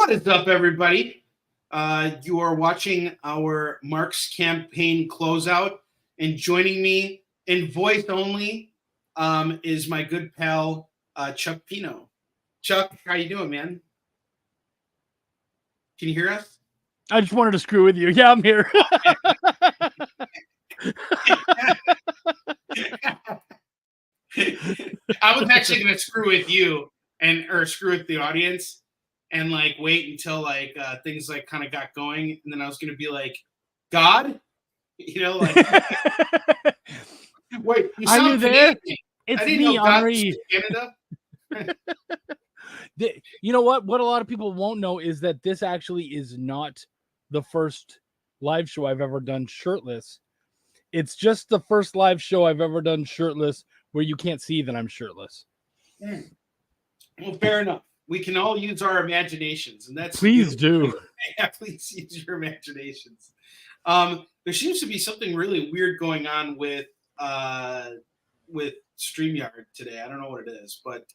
What is up, everybody? You are watching our Marx campaign closeout, and joining me in voice only is my good pal Chuck Pineau. Chuck, how you doing, man? Can you hear us? I just wanted to screw with you. Yeah, I'm here. I was actually going to screw with you or screw with the audience and like wait until like things like kind of got going, and then I was going to be like, God, like wait, you sound Are you there? Canadian. It's I didn't me, know God Henri. was from Canada. You know what? What a lot of people won't know is that this actually is not the first live show I've ever done shirtless. It's just the first live show I've ever done shirtless where you can't see that I'm shirtless. Well, fair enough. We can all use our imaginations, and that's Please do. Yeah, please use your imaginations. There seems to be something really weird going on with StreamYard today. I don't know what it is, but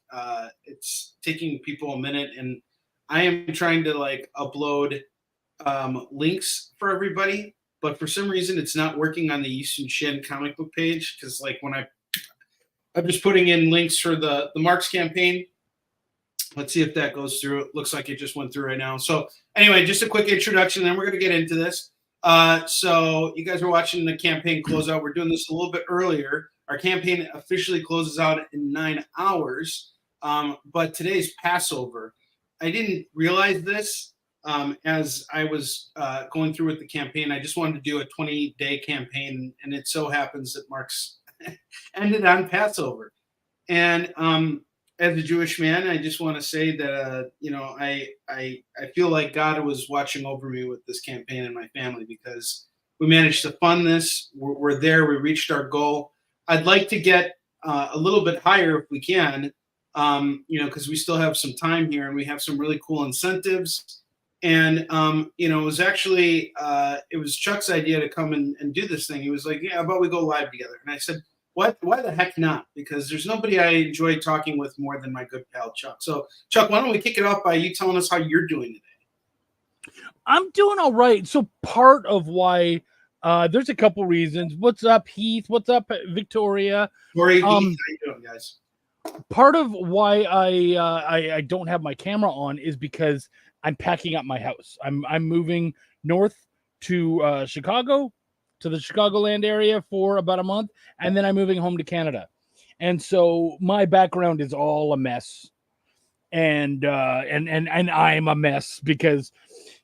it's taking people a minute, and I am trying to like upload links for everybody, but for some reason it's not working on the Easton Shin comic book page, because like when I'm just putting in links for the Marx campaign. Let's see if that goes through. It looks like it just went through right now. So anyway, just a quick introduction, then we're going to get into this. So you guys are watching the campaign closeout. We're doing this a little bit earlier. Our campaign officially closes out in 9 hours, but today's Passover. I didn't realize this as I was going through with the campaign. I just wanted to do a 20-day campaign, and it so happens that Marx ended on Passover. And as a Jewish man, I just want to say that I feel like God was watching over me with this campaign and my family, because we managed to fund this. We're there. We reached our goal. I'd like to get a little bit higher if we can, because we still have some time here and we have some really cool incentives. And it was actually it was Chuck's idea to come and do this thing. He was like, "Yeah, how about we go live together?" And I said, "What? Why the heck not?" Because there's nobody I enjoy talking with more than my good pal Chuck. So, Chuck, why don't we kick it off by you telling us how you're doing today? I'm doing all right. So part of why there's a couple reasons. What's up, Heath? What's up, Victoria? Corey, how you doing, guys? Part of why I don't have my camera on is because I'm packing up my house. I'm moving north to Chicago, to the Chicagoland area for about a month, and then I'm moving home to Canada. And so my background is all a mess. And I'm a mess because,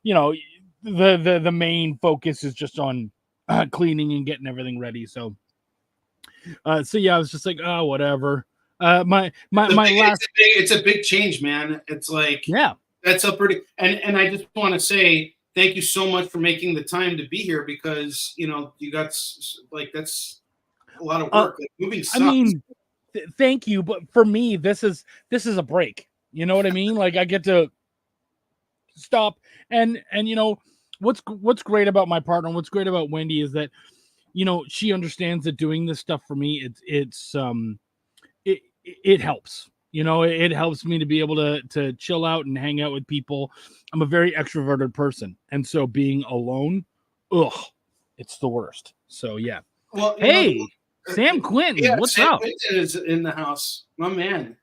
the main focus is just on cleaning and getting everything ready. So yeah, I was just like, oh, whatever. It's a big change, man. It's like, yeah, that's a pretty, and I just want to say thank you so much for making the time to be here, because you got like, that's a lot of work. Like, moving sucks. I mean, thank you, but for me, this is a break. You know what I mean? Like, I get to stop and what's great about my partner, what's great about Wendy is that she understands that doing this stuff for me, it helps. It helps me to be able to chill out and hang out with people. I'm a very extroverted person, and so being alone, it's the worst. So yeah. Well, hey, Sam Quinton, yeah, what's Sam up? Quinton is in the house, my man.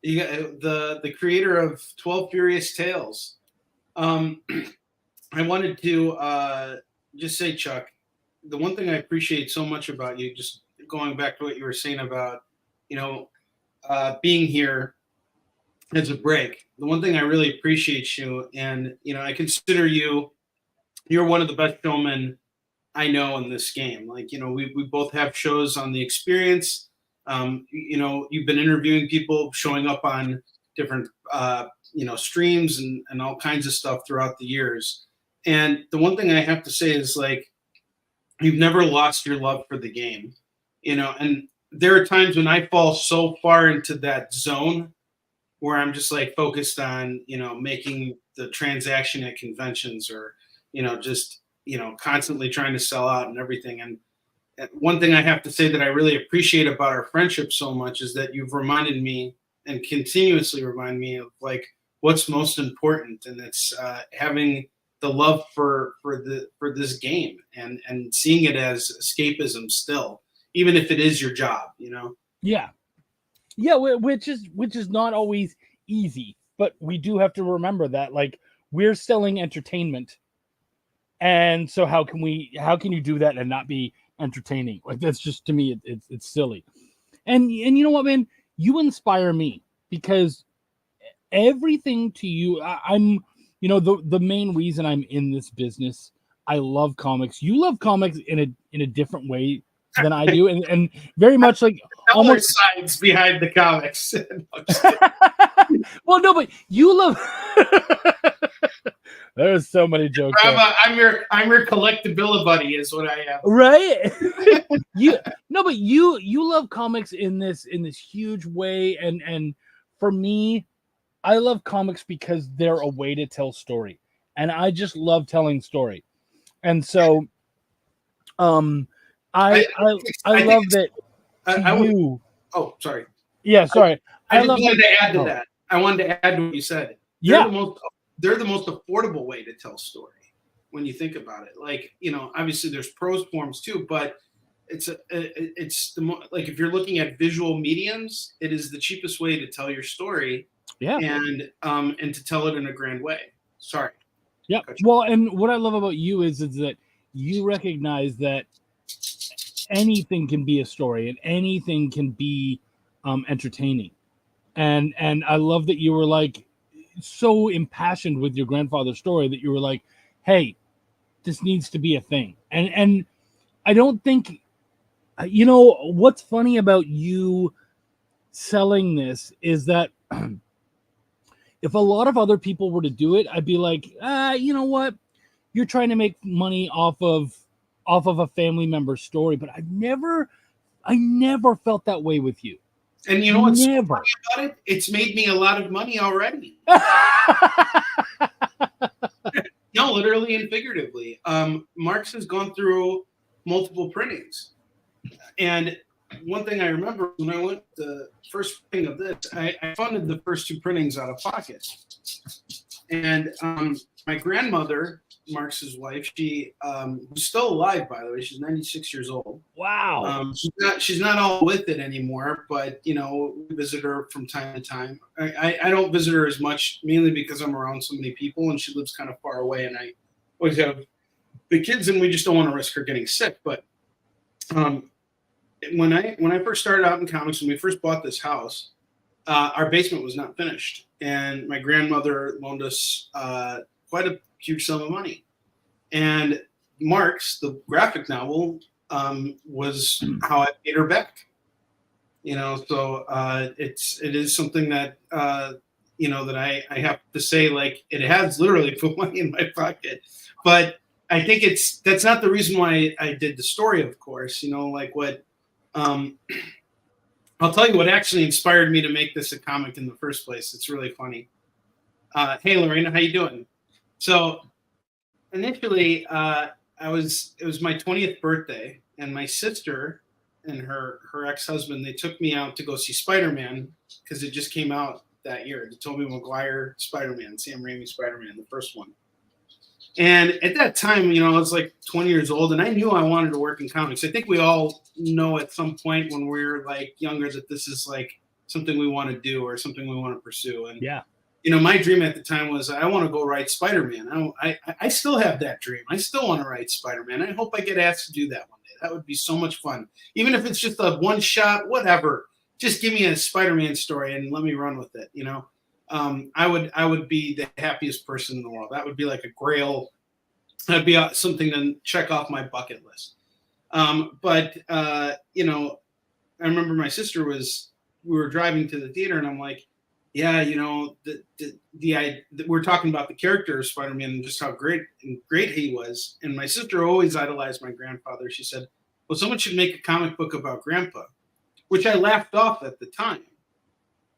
You got the creator of 12 Furious Tales. I wanted to just say, Chuck, the one thing I appreciate so much about you, just going back to what you were saying about, being here as a break. The one thing I really appreciate you, and I consider you're one of the best showmen I know in this game. Like, we both have shows on the Experience. You've been interviewing people, showing up on different streams and all kinds of stuff throughout the years. And the one thing I have to say is, like, you've never lost your love for the game, and there are times when I fall so far into that zone where I'm just like focused on, making the transaction at conventions, or, just, constantly trying to sell out and everything. And one thing I have to say that I really appreciate about our friendship so much is that you've reminded me and continuously remind me of, like, what's most important, and it's having the love for this game and seeing it as escapism still, even if it is your job, you know. Yeah, which is not always easy, but we do have to remember that, like, we're selling entertainment, and so how can you do that and not be entertaining? Like, that's just, to me, it's silly. And you know what, man, you inspire me, because everything to you, I'm, you know, the main reason I'm in this business. I love comics. You love comics in a different way than I do, and very much like Other almost sides behind the comics. well, no, but you love. There's so many jokes. I'm your collectability buddy, is what I am. Right? But you love comics in this huge way, and for me, I love comics because they're a way to tell story, and I just love telling story, and so, I love that. Oh, sorry. Yeah, sorry. I just wanted to add to that. I wanted to add to what you said. Yeah. They're the most affordable way to tell story when you think about it. Like, you know, obviously there's prose forms too, but it's like, if you're looking at visual mediums, it is the cheapest way to tell your story. Yeah. And to tell it in a grand way. Sorry. Yeah. Well, and what I love about you is that you recognize that anything can be a story and anything can be entertaining. And I love that you were like so impassioned with your grandfather's story that you were like, hey, this needs to be a thing. And I don't think, you know, what's funny about you selling this is that if a lot of other people were to do it, I'd be like, you know what? You're trying to make money off of a family member's story, but I never felt that way with you. And you know what's so funny about it? It's made me a lot of money already. No, literally and figuratively. Marx has gone through multiple printings. And one thing I remember, when I went the first printing of this, I funded the first two printings out of pocket. And my grandmother, Marx's wife, she was still alive, by the way. She's 96 years old. Wow. She's not all with it anymore, but, you know, we visit her from time to time. I don't visit her as much, mainly because I'm around so many people, and she lives kind of far away, and I always have the kids, and we just don't want to risk her getting sick. But when I first started out in comics, when we first bought this house, our basement was not finished, and my grandmother loaned us quite a huge sum of money. And Marx, the graphic novel, was how I paid her back. You know, so it is something that you know, that I have to say, like, it has literally put money in my pocket. But I think that's not the reason why I did the story, of course. You know, like what I'll tell you what actually inspired me to make this a comic in the first place. It's really funny. Hey, Lorena, how you doing? So initially, it was my 20th birthday, and my sister and her ex-husband, they took me out to go see Spider-Man, because it just came out that year. The Tobey Maguire Spider-Man, Sam Raimi Spider-Man, the first one. And at that time, you know, I was like 20 years old, and I knew I wanted to work in comics. I think we all know at some point when we're like younger that this is like something we want to do or something we want to pursue. And yeah, you know, my dream at the time was, I want to go write Spider-Man. I still have that dream. I still want to write Spider-Man. I hope I get asked to do that one day. That would be so much fun. Even if it's just a one shot, whatever. Just give me a Spider-Man story and let me run with it. You know, I would be the happiest person in the world. That would be like a grail. That'd be something to check off my bucket list. But you know, I remember my sister we were driving to the theater, and I'm like, yeah, you know, we're talking about the character of Spider-Man and just how great he was. And my sister always idolized my grandfather. She said, well, someone should make a comic book about Grandpa, which I laughed off at the time.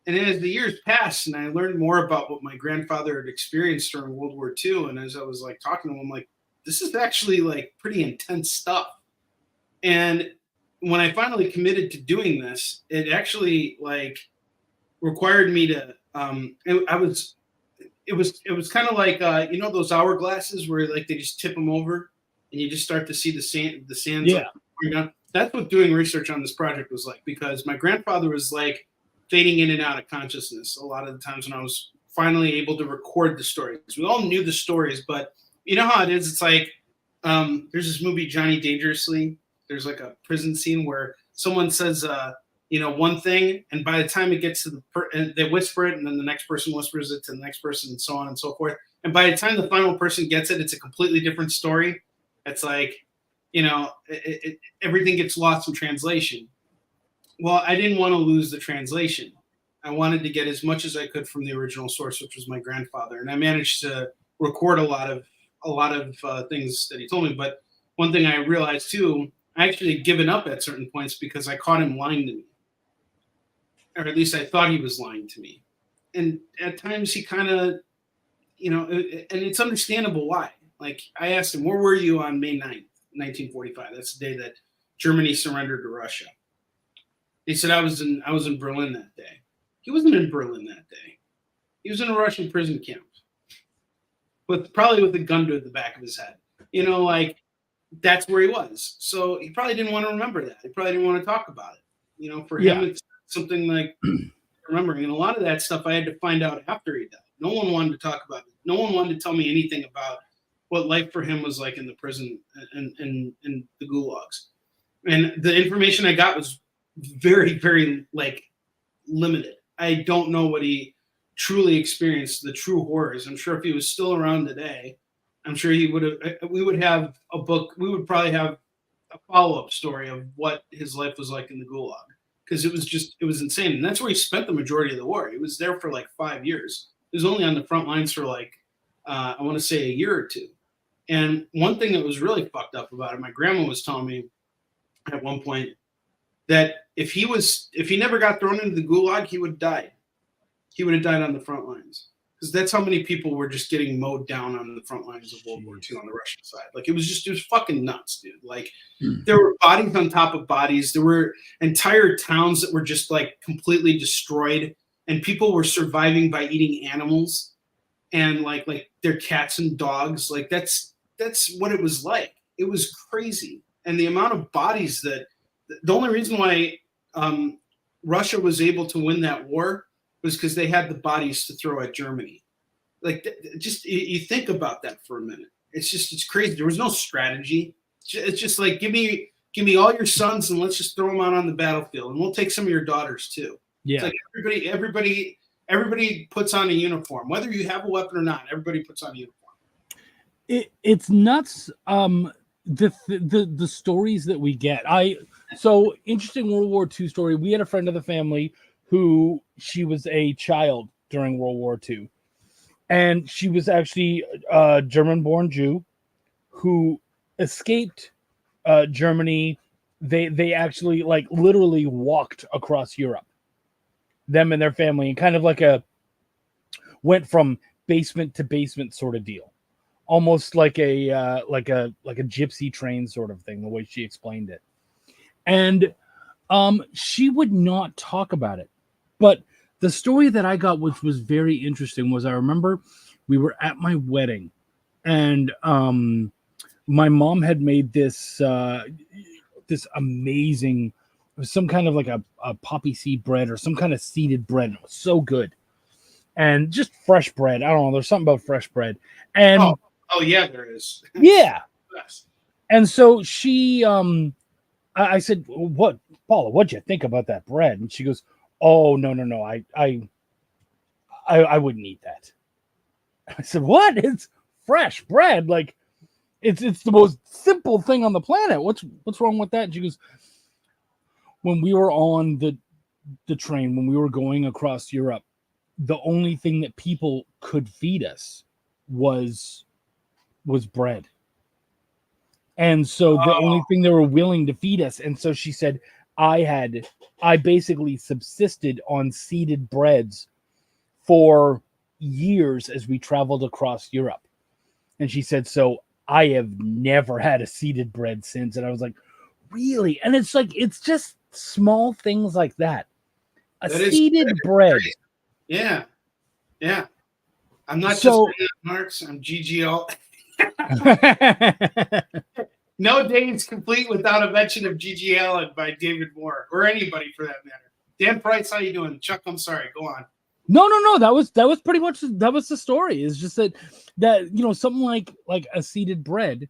And as the years passed and I learned more about what my grandfather had experienced during World War II, and as I was like talking to him, I'm like, this is actually like pretty intense stuff. And when I finally committed to doing this, it actually like required me to it was kind of like those hourglasses where like they just tip them over and you just start to see the sands Yeah. like going down. That's what doing research on this project was like, because my grandfather was like fading in and out of consciousness a lot of the times when I was finally able to record the stories. We all knew the stories, but you know how it is. It's like there's this movie Johnny Dangerously. There's like a prison scene where someone says one thing, and by the time it gets to and they whisper it, and then the next person whispers it to the next person, and so on and so forth. And by the time the final person gets it, it's a completely different story. It's like, everything gets lost in translation. Well, I didn't want to lose the translation. I wanted to get as much as I could from the original source, which was my grandfather, and I managed to record a lot of things that he told me. But one thing I realized too, I actually had given up at certain points because I caught him lying to me, or at least I thought he was lying to me. And at times he kind of, and it's understandable why. Like I asked him, where were you on May 9th, 1945? That's the day that Germany surrendered to Russia. He said, I was in Berlin that day. He wasn't in Berlin that day. He was in a Russian prison camp, probably with a gun to the back of his head. Like that's where he was. So he probably didn't want to remember that. He probably didn't want to talk about it. For him, it's something like remembering. And a lot of that stuff I had to find out after he died. No one wanted to talk about it. No one wanted to tell me anything about what life for him was like in the prison and the gulags. And the information I got was very, very like limited. I don't know what he truly experienced, the true horrors. I'm sure if he was still around today, I'm sure we would have a book. We would probably have a follow-up story of what his life was like in the gulag, because it was insane. And that's where he spent the majority of the war. He was there for like 5 years. He was only on the front lines for like, I want to say a year or two. And one thing that was really fucked up about it, my grandma was telling me at one point that if he never got thrown into the gulag, he would have died. He would have died on the front lines, because that's how many people were just getting mowed down on the front lines of World War II on the Russian side. Like it was fucking nuts, dude. Like there were bodies on top of bodies. There were entire towns that were just like completely destroyed, and people were surviving by eating animals and like their cats and dogs. Like that's what it was like. It was crazy. And the amount of bodies the only reason why Russia was able to win that war was because they had the bodies to throw at Germany. Like, just you think about that for a minute. It's crazy. There was no strategy. It's just like, give me all your sons and let's just throw them out on the battlefield, and we'll take some of your daughters too. Yeah. It's like everybody puts on a uniform, whether you have a weapon or not. Everybody puts on a uniform. It's nuts. The stories that we get. So interesting World War II story. We had a friend of the family who she was a child during World War II. And she was actually a German-born Jew who escaped Germany. They actually like literally walked across Europe, them and their family, and kind of like went from basement to basement sort of deal, almost like a gypsy train sort of thing, the way she explained it. And she would not talk about it. But the story that I got, which was very interesting, was I remember we were at my wedding, and my mom had made this amazing, it was some kind of like a poppy seed bread or some kind of seeded bread. It was so good. And just fresh bread. I don't know. There's something about fresh bread. And oh yeah, there is. Yeah. Yes. And so she, I said, "What, Paula? What'd you think about that bread?" And she goes, "Oh, no. I wouldn't eat that." I said, "What? It's fresh bread. Like, it's the most simple thing on the planet. What's wrong with that?" And she goes, "When we were on the train, when we were going across Europe, the only thing that people could feed us was bread. And so the only thing they were willing to feed us." And so she said, I basically subsisted on seeded breads for years as we traveled across Europe. And she said, so I have never had a seeded bread since. And I was like, really? And it's like, it's just small things like that. A seeded bread. Yeah. Yeah. I'm not So, just Marx. I'm GGL. No day is complete without a mention of Gigi Allen by David Moore, or anybody for that matter. Dan Price, how you doing? Chuck, I'm sorry. Go on. no. That was pretty much the story. Is just that something like a seeded bread,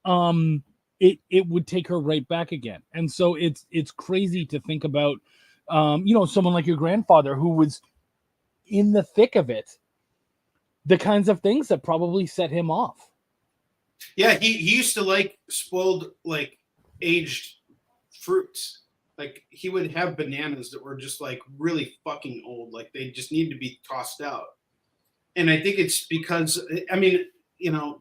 it would take her right back again. And so it's crazy to think about, someone like your grandfather who was in the thick of it, the kinds of things that probably set him off. Yeah, he used to like spoiled, like aged fruits. Like he would have bananas that were just like really fucking old, like they just need to be tossed out. And I think it's because, I mean,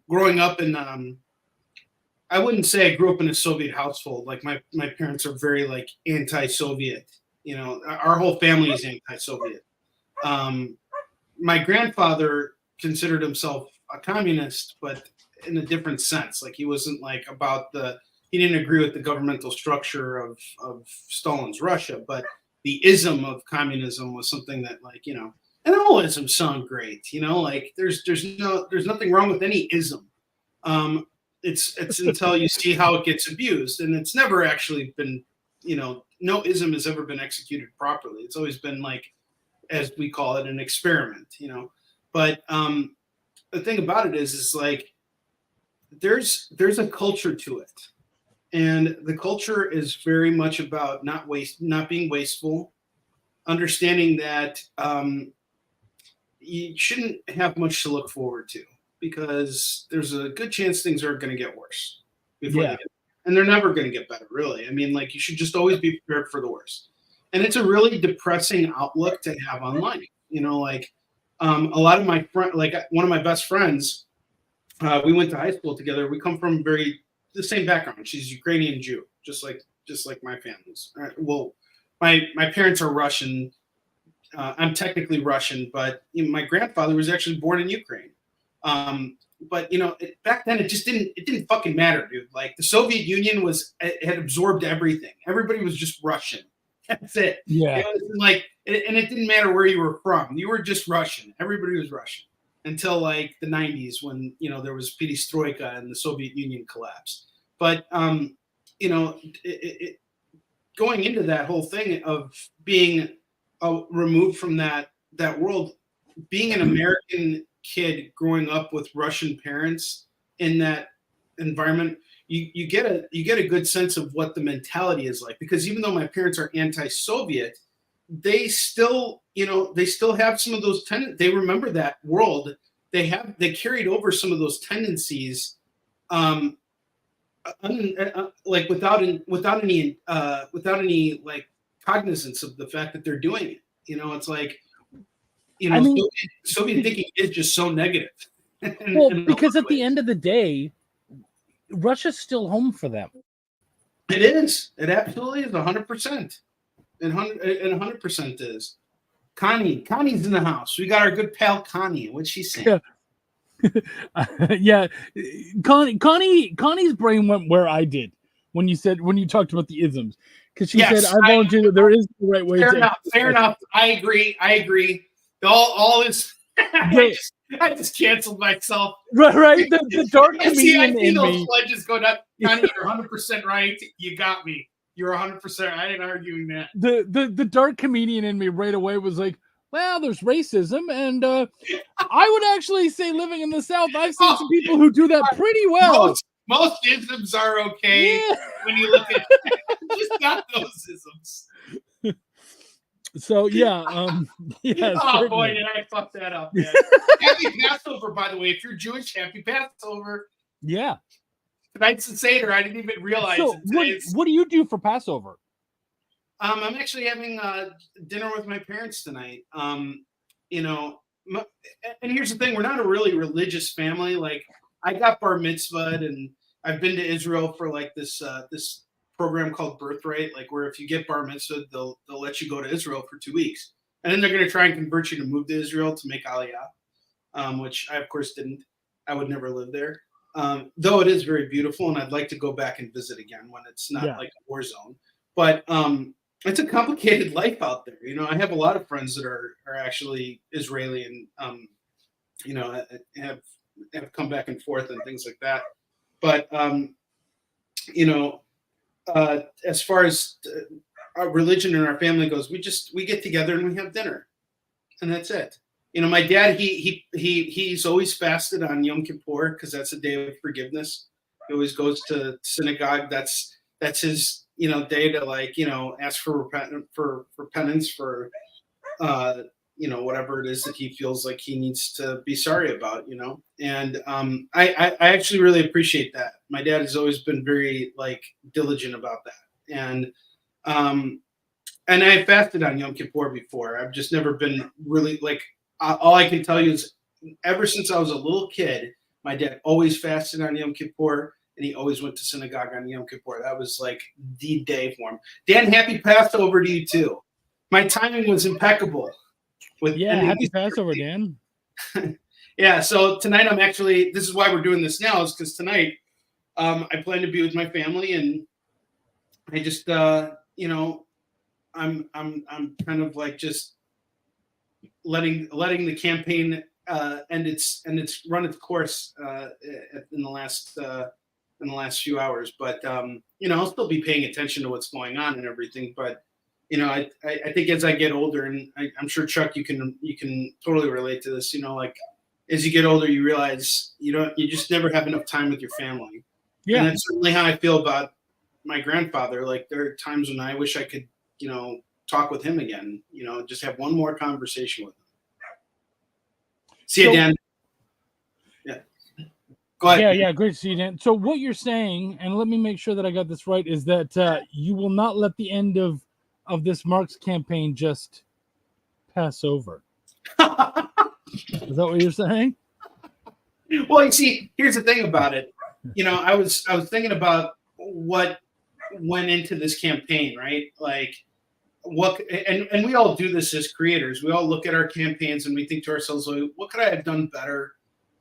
growing up in I wouldn't say I grew up in a Soviet household. Like my parents are very like anti-Soviet. Our whole family is anti-Soviet. My grandfather considered himself a communist, but in a different sense. Like he wasn't like he didn't agree with the governmental structure of Stalin's Russia, but the ism of communism was something that, like, and all isms sound great, like there's nothing wrong with any ism. It's until you see how it gets abused, and it's never actually been, no ism has ever been executed properly. It's always been like, as we call it, an experiment, But the thing about it is like there's a culture to it, and the culture is very much about not being wasteful, understanding that you shouldn't have much to look forward to, because there's a good chance things are going to get worse before they get better. And they're never going to get better, really. I mean, like, you should just always be prepared for the worst. And it's a really depressing outlook to have on life. A lot of my friends, like one of my best friends, we went to high school together. We come from the same background. She's Ukrainian Jew, just like my family's. Well, my parents are Russian. I'm technically Russian, but my grandfather was actually born in Ukraine. But back then it didn't fucking matter, dude. Like the Soviet Union had absorbed everything. Everybody was just Russian. That's it. Yeah. It was like, and it didn't matter where you were from. You were just Russian. Everybody was Russian until like the 90s, when there was perestroika and the Soviet Union collapsed. But going into that whole thing of being removed from that world, being an American kid growing up with Russian parents in that environment, you get a good sense of what the mentality is like. Because even though my parents are anti-Soviet, they still have some of those they remember that world. They carried over some of those tendencies, like without any like cognizance of the fact that they're doing it. It's like, Soviet thinking is just so negative. Well, because at the end of the day, Russia's still home for them. It is. It absolutely is 100%. And 100% is. Connie's in the house. We got our good pal Connie. What's she saying? Yeah. Connie's brain went where I did when you talked about the isms, because she said, I volunteer. There is the right way. Fair enough. I agree. All is. I just canceled myself. Right. The dark comedian in those me. Pledges go down. Connie, you're 100% right. You got me. You're 100%. I ain't arguing that. The dark comedian in me right away was like, well, there's racism, and I would actually say, living in the South, I've seen some people who do that pretty well. Most isms are okay when you look at just not those isms. So yeah, yeah. Oh boy, did I fuck that up, man. Happy Passover, by the way. If you're Jewish, happy Passover. Yeah. Tonight's the Seder. I didn't even realize. So what do you do for Passover? I'm actually having dinner with my parents tonight. And here's the thing: we're not a really religious family. Like, I got bar mitzvahed, and I've been to Israel for like this program called Birthright, like where if you get bar mitzvah, they'll let you go to Israel for 2 weeks, and then they're going to try and convert you to move to Israel to make Aliyah, which I of course didn't. I would never live there, though it is very beautiful, and I'd like to go back and visit again when it's not like a war zone. But it's a complicated life out there. I have a lot of friends that are actually Israeli, and you know, have come back and forth and things like that. But you know, as far as our religion and our family goes, we get together and we have dinner, and that's it. You know, my dad he's always fasted on Yom Kippur because that's a day of forgiveness. He always goes to synagogue. That's his day to like ask for penance for whatever it is that he feels like he needs to be sorry about, and I actually really appreciate that. My dad has always been very like diligent about that, um and I fasted on Yom Kippur before. I've just never been really like all I can tell you is ever since I was a little kid, my dad always fasted on Yom Kippur and he always went to synagogue on Yom Kippur. That was like the day for him. Dan, happy Passover to you too. My timing was impeccable. Happy Passover, Dan. Yeah, so tonight this is why we're doing this now, is because tonight I plan to be with my family, and I just I'm kind of like just letting the campaign end its run its course in the last few hours, but I'll still be paying attention to what's going on and everything, but I think as I get older, and I'm sure Chuck, you can totally relate to this. Like as you get older, you realize you just never have enough time with your family. Yeah, and that's certainly how I feel about my grandfather. Like there are times when I wish I could, talk with him again. Just have one more conversation with him. See you, Dan. Yeah. Go ahead. Yeah, great to see you, Dan. So what you're saying, and let me make sure that I got this right, is that you will not let the end of this Marx campaign just pass over. Is that what you're saying? Well, you see, here's the thing about it. I was thinking about what went into this campaign, right? Like what, and we all do this as creators. We all look at our campaigns and we think to ourselves, like, what could I have done better?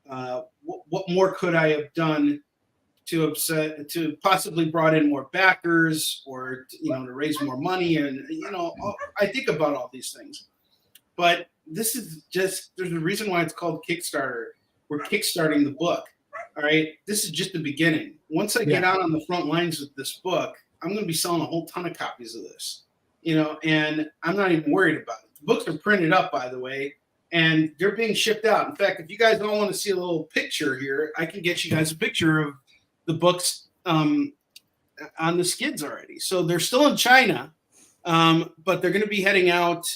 What more could I have done to possibly brought in more backers, or to raise more money, and I think about all these things. But this is just, there's a reason why it's called Kickstarter. We're kickstarting the book. All right, this is just the beginning. Once I get out on the front lines with this book, I'm going to be selling a whole ton of copies of this, and I'm not even worried about it. The books are printed up, by the way, and they're being shipped out. In fact, if you guys don't want to see a little picture here, I can get you guys a picture of the books on the skids already. So they're still in China, but they're going to be heading out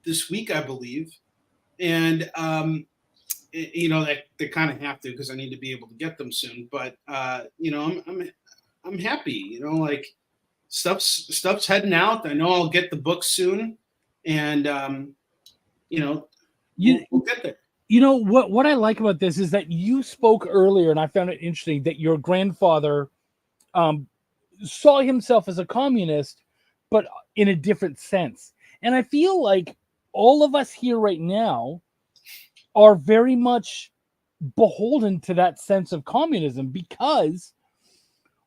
this week, I believe. And, they kind of have to, because I need to be able to get them soon. But, I'm happy, like stuff's heading out. I know I'll get the book soon. And, we'll get there. What I like about this is that you spoke earlier, and I found it interesting that your grandfather saw himself as a communist, but in a different sense. And I feel like all of us here right now are very much beholden to that sense of communism, because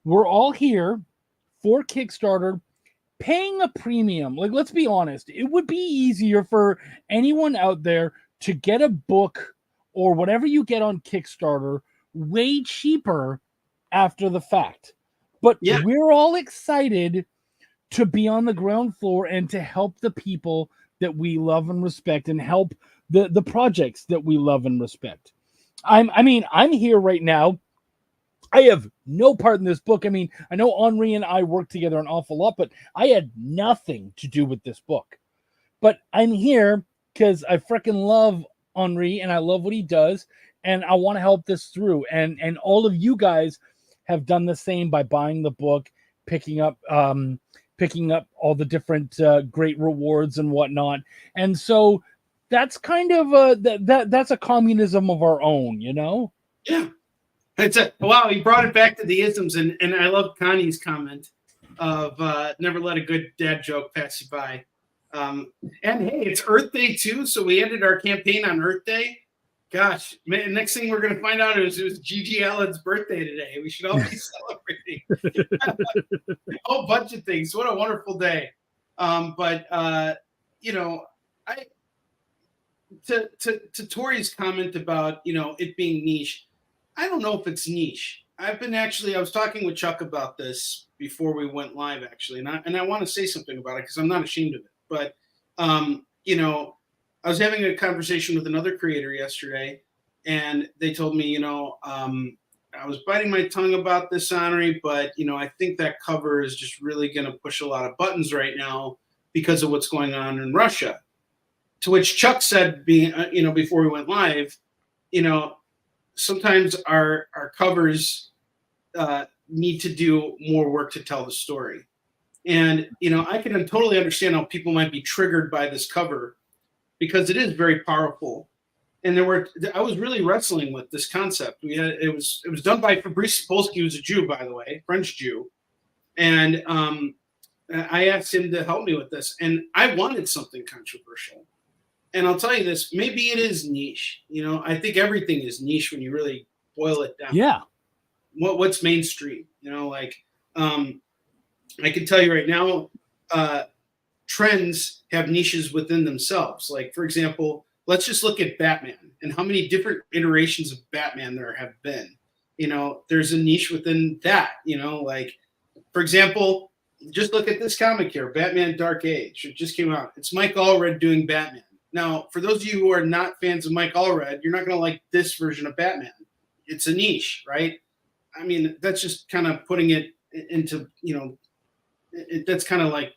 we're all here for Kickstarter, paying a premium. Like, let's be honest, it would be easier for anyone out there to get a book or whatever you get on Kickstarter way cheaper after the fact. But we're all excited to be on the ground floor and to help the people that we love and respect, and help the projects that we love and respect. I'm here right now. I have no part in this book. I mean, I know Henri and I work together an awful lot, but I had nothing to do with this book. But I'm here because I freaking love Henri and I love what he does, and I want to help this through. And all of you guys have done the same by buying the book, picking up all the different great rewards and whatnot. And so that's kind of that's a communism of our own, Yeah. Wow, you brought it back to the isms, and I love Connie's comment of never let a good dad joke pass you by. And hey, it's Earth Day too, so we ended our campaign on Earth Day. Gosh, man, next thing we're gonna find out is it was Gigi Allen's birthday today. We should all be celebrating a whole bunch of things. What a wonderful day. to Tori's comment about, it being niche, I don't know if it's niche. I was talking with Chuck about this before we went live, actually, and I want to say something about it because I'm not ashamed of it. But I was having a conversation with another creator yesterday, and they told me, I was biting my tongue about this, Honorary, but I think that cover is just really going to push a lot of buttons right now because of what's going on in Russia. To which Chuck said, before we went live, sometimes our covers need to do more work to tell the story. And I can totally understand how people might be triggered by this cover because it is very powerful. And I was really wrestling with this concept. It was done by Fabrice Sapolsky, who's a Jew, by the way, French Jew, and I asked him to help me with this, and I wanted something controversial. And I'll tell you this, maybe it is niche. I think everything is niche when you really boil it down. Yeah. What's mainstream? I can tell you right now, trends have niches within themselves. Like, for example, let's just look at Batman and how many different iterations of Batman there have been. There's a niche within that. Like, for example, just look at this comic here, Batman Dark Age. It just came out. It's Mike Allred doing Batman. Now, for those of you who are not fans of Mike Allred, you're not going to like this version of Batman. It's a niche, right? I mean, that's just kind of putting it into, that's kind of like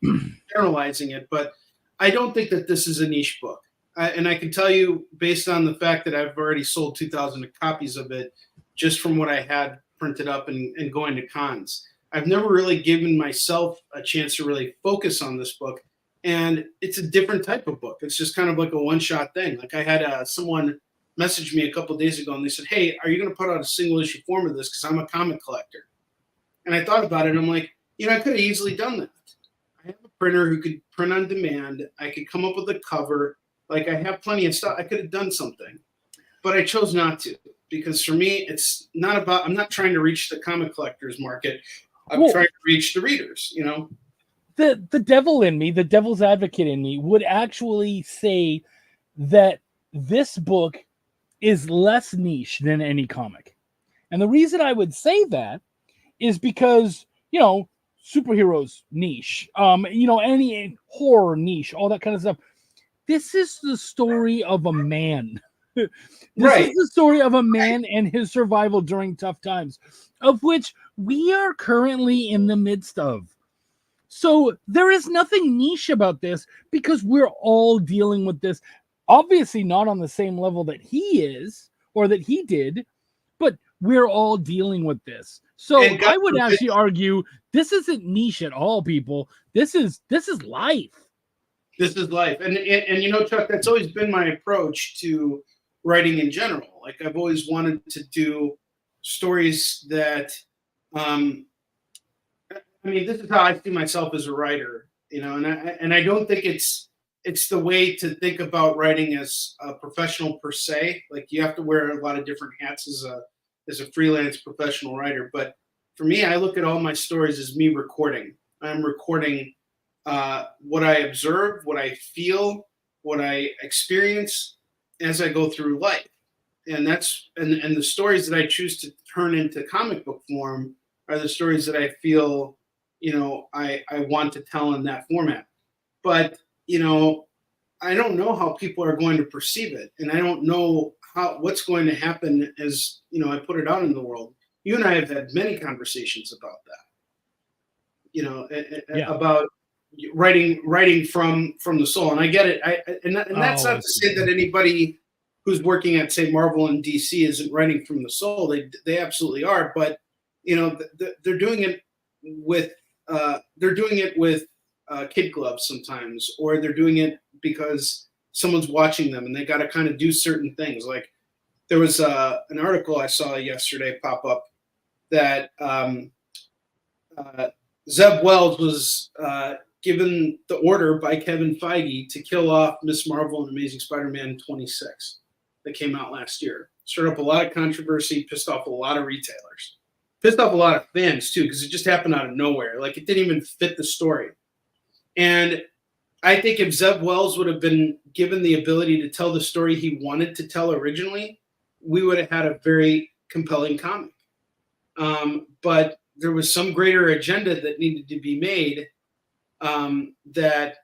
generalizing it. But I don't think that this is a niche book. And I can tell you, based on the fact that I've already sold 2,000 copies of it, just from what I had printed up and going to cons. I've never really given myself a chance to really focus on this book. And it's a different type of book. It's just kind of like a one-shot thing. Like I had someone message me a couple of days ago, and they said, "Hey, are you going to put out a single-issue form of this? Because I'm a comic collector." And I thought about it, and I'm like, I could have easily done that. I have a printer who could print on demand. I could come up with a cover. Like, I have plenty of stuff. I could have done something. But I chose not to. Because for me, it's not about – I'm not trying to reach the comic collectors market. I'm trying to reach the readers, The devil in me, the devil's advocate in me, would actually say that this book is less niche than any comic. And the reason I would say that is because, superheroes niche, any horror niche, all that kind of stuff. This is the story of a man. This is the story of a man and his survival during tough times, of which we are currently in the midst of. So there is nothing niche about this because we're all dealing with this. Obviously not on the same level that he is or that he did, but we're all dealing with this. So I would actually argue this isn't niche at all, people. This is life. This is life. And Chuck, that's always been my approach to writing in general. Like, I've always wanted to do stories that this is how I see myself as a writer, and I don't think it's the way to think about writing as a professional per se. Like, you have to wear a lot of different hats as a freelance professional writer. But for me, I look at all my stories as me recording. I'm recording what I observe, what I feel, what I experience as I go through life. And and the stories that I choose to turn into comic book form are the stories that I feel, I want to tell in that format. But, I don't know how people are going to perceive it. And I don't know what's going to happen as, I put it out in the world. You and I have had many conversations about that, about writing from the soul. And I get it. And that's not to say that anybody who's working at, say, Marvel and DC isn't writing from the soul. They absolutely are. But, they're doing it with kid gloves sometimes, or they're doing it because someone's watching them and they got to kind of do certain things. Like, there was an article I saw yesterday pop up that Zeb Wells was given the order by Kevin Feige to kill off Miss Marvel and Amazing Spider-Man 26 that came out last year. Stirred up a lot of controversy, pissed off a lot of retailers. Pissed off a lot of fans, too, because it just happened out of nowhere. Like, it didn't even fit the story. And, I think if Zeb Wells would have been given the ability to tell the story he wanted to tell originally, we would have had a very compelling comic. But there was some greater agenda that needed to be made, that,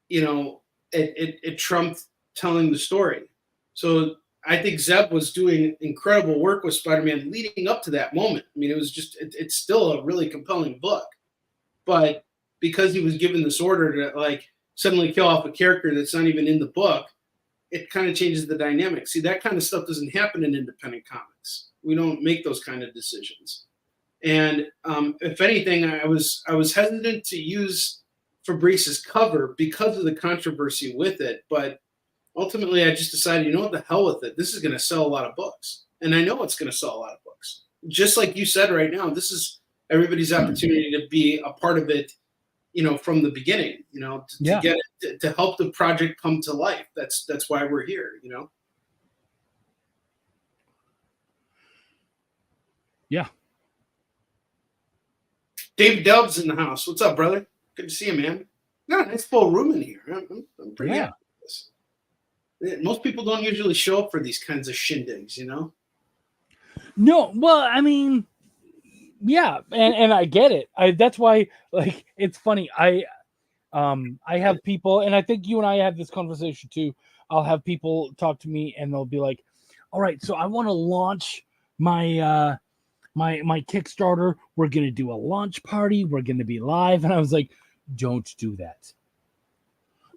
you know, it trumped telling the story. So I think Zeb was doing incredible work with Spider-Man leading up to that moment. I mean, it was just, it's still a really compelling book. But because he was given this order to like suddenly kill off a character that's not even in the book, it kind of changes the dynamic. See, that kind of stuff doesn't happen in independent comics. We don't make those kind of decisions. And if anything, I was hesitant to use Fabrice's cover because of the controversy with it. But ultimately, I just decided, you know what, the hell with it. This is going to sell a lot of books, and I know it's going to sell a lot of books. Just like you said right now, this is everybody's opportunity to be a part of it, you know, from the beginning. You know, to get it, to help the project come to life. That's why we're here. You know. Yeah. Dave Dubs in the house. What's up, brother? Good to see you, man. Got a nice full room in here. I'm pretty happy with this. Most people don't usually show up for these kinds of shindigs, you know? No, well, I mean, yeah, and I get it. That's why, like, it's funny. I have people, and I think you and I have this conversation too. I'll have people talk to me, and they'll be like, "All right, so I want to launch my my Kickstarter. We're gonna do a launch party. We're gonna be live." And I was like, "Don't do that.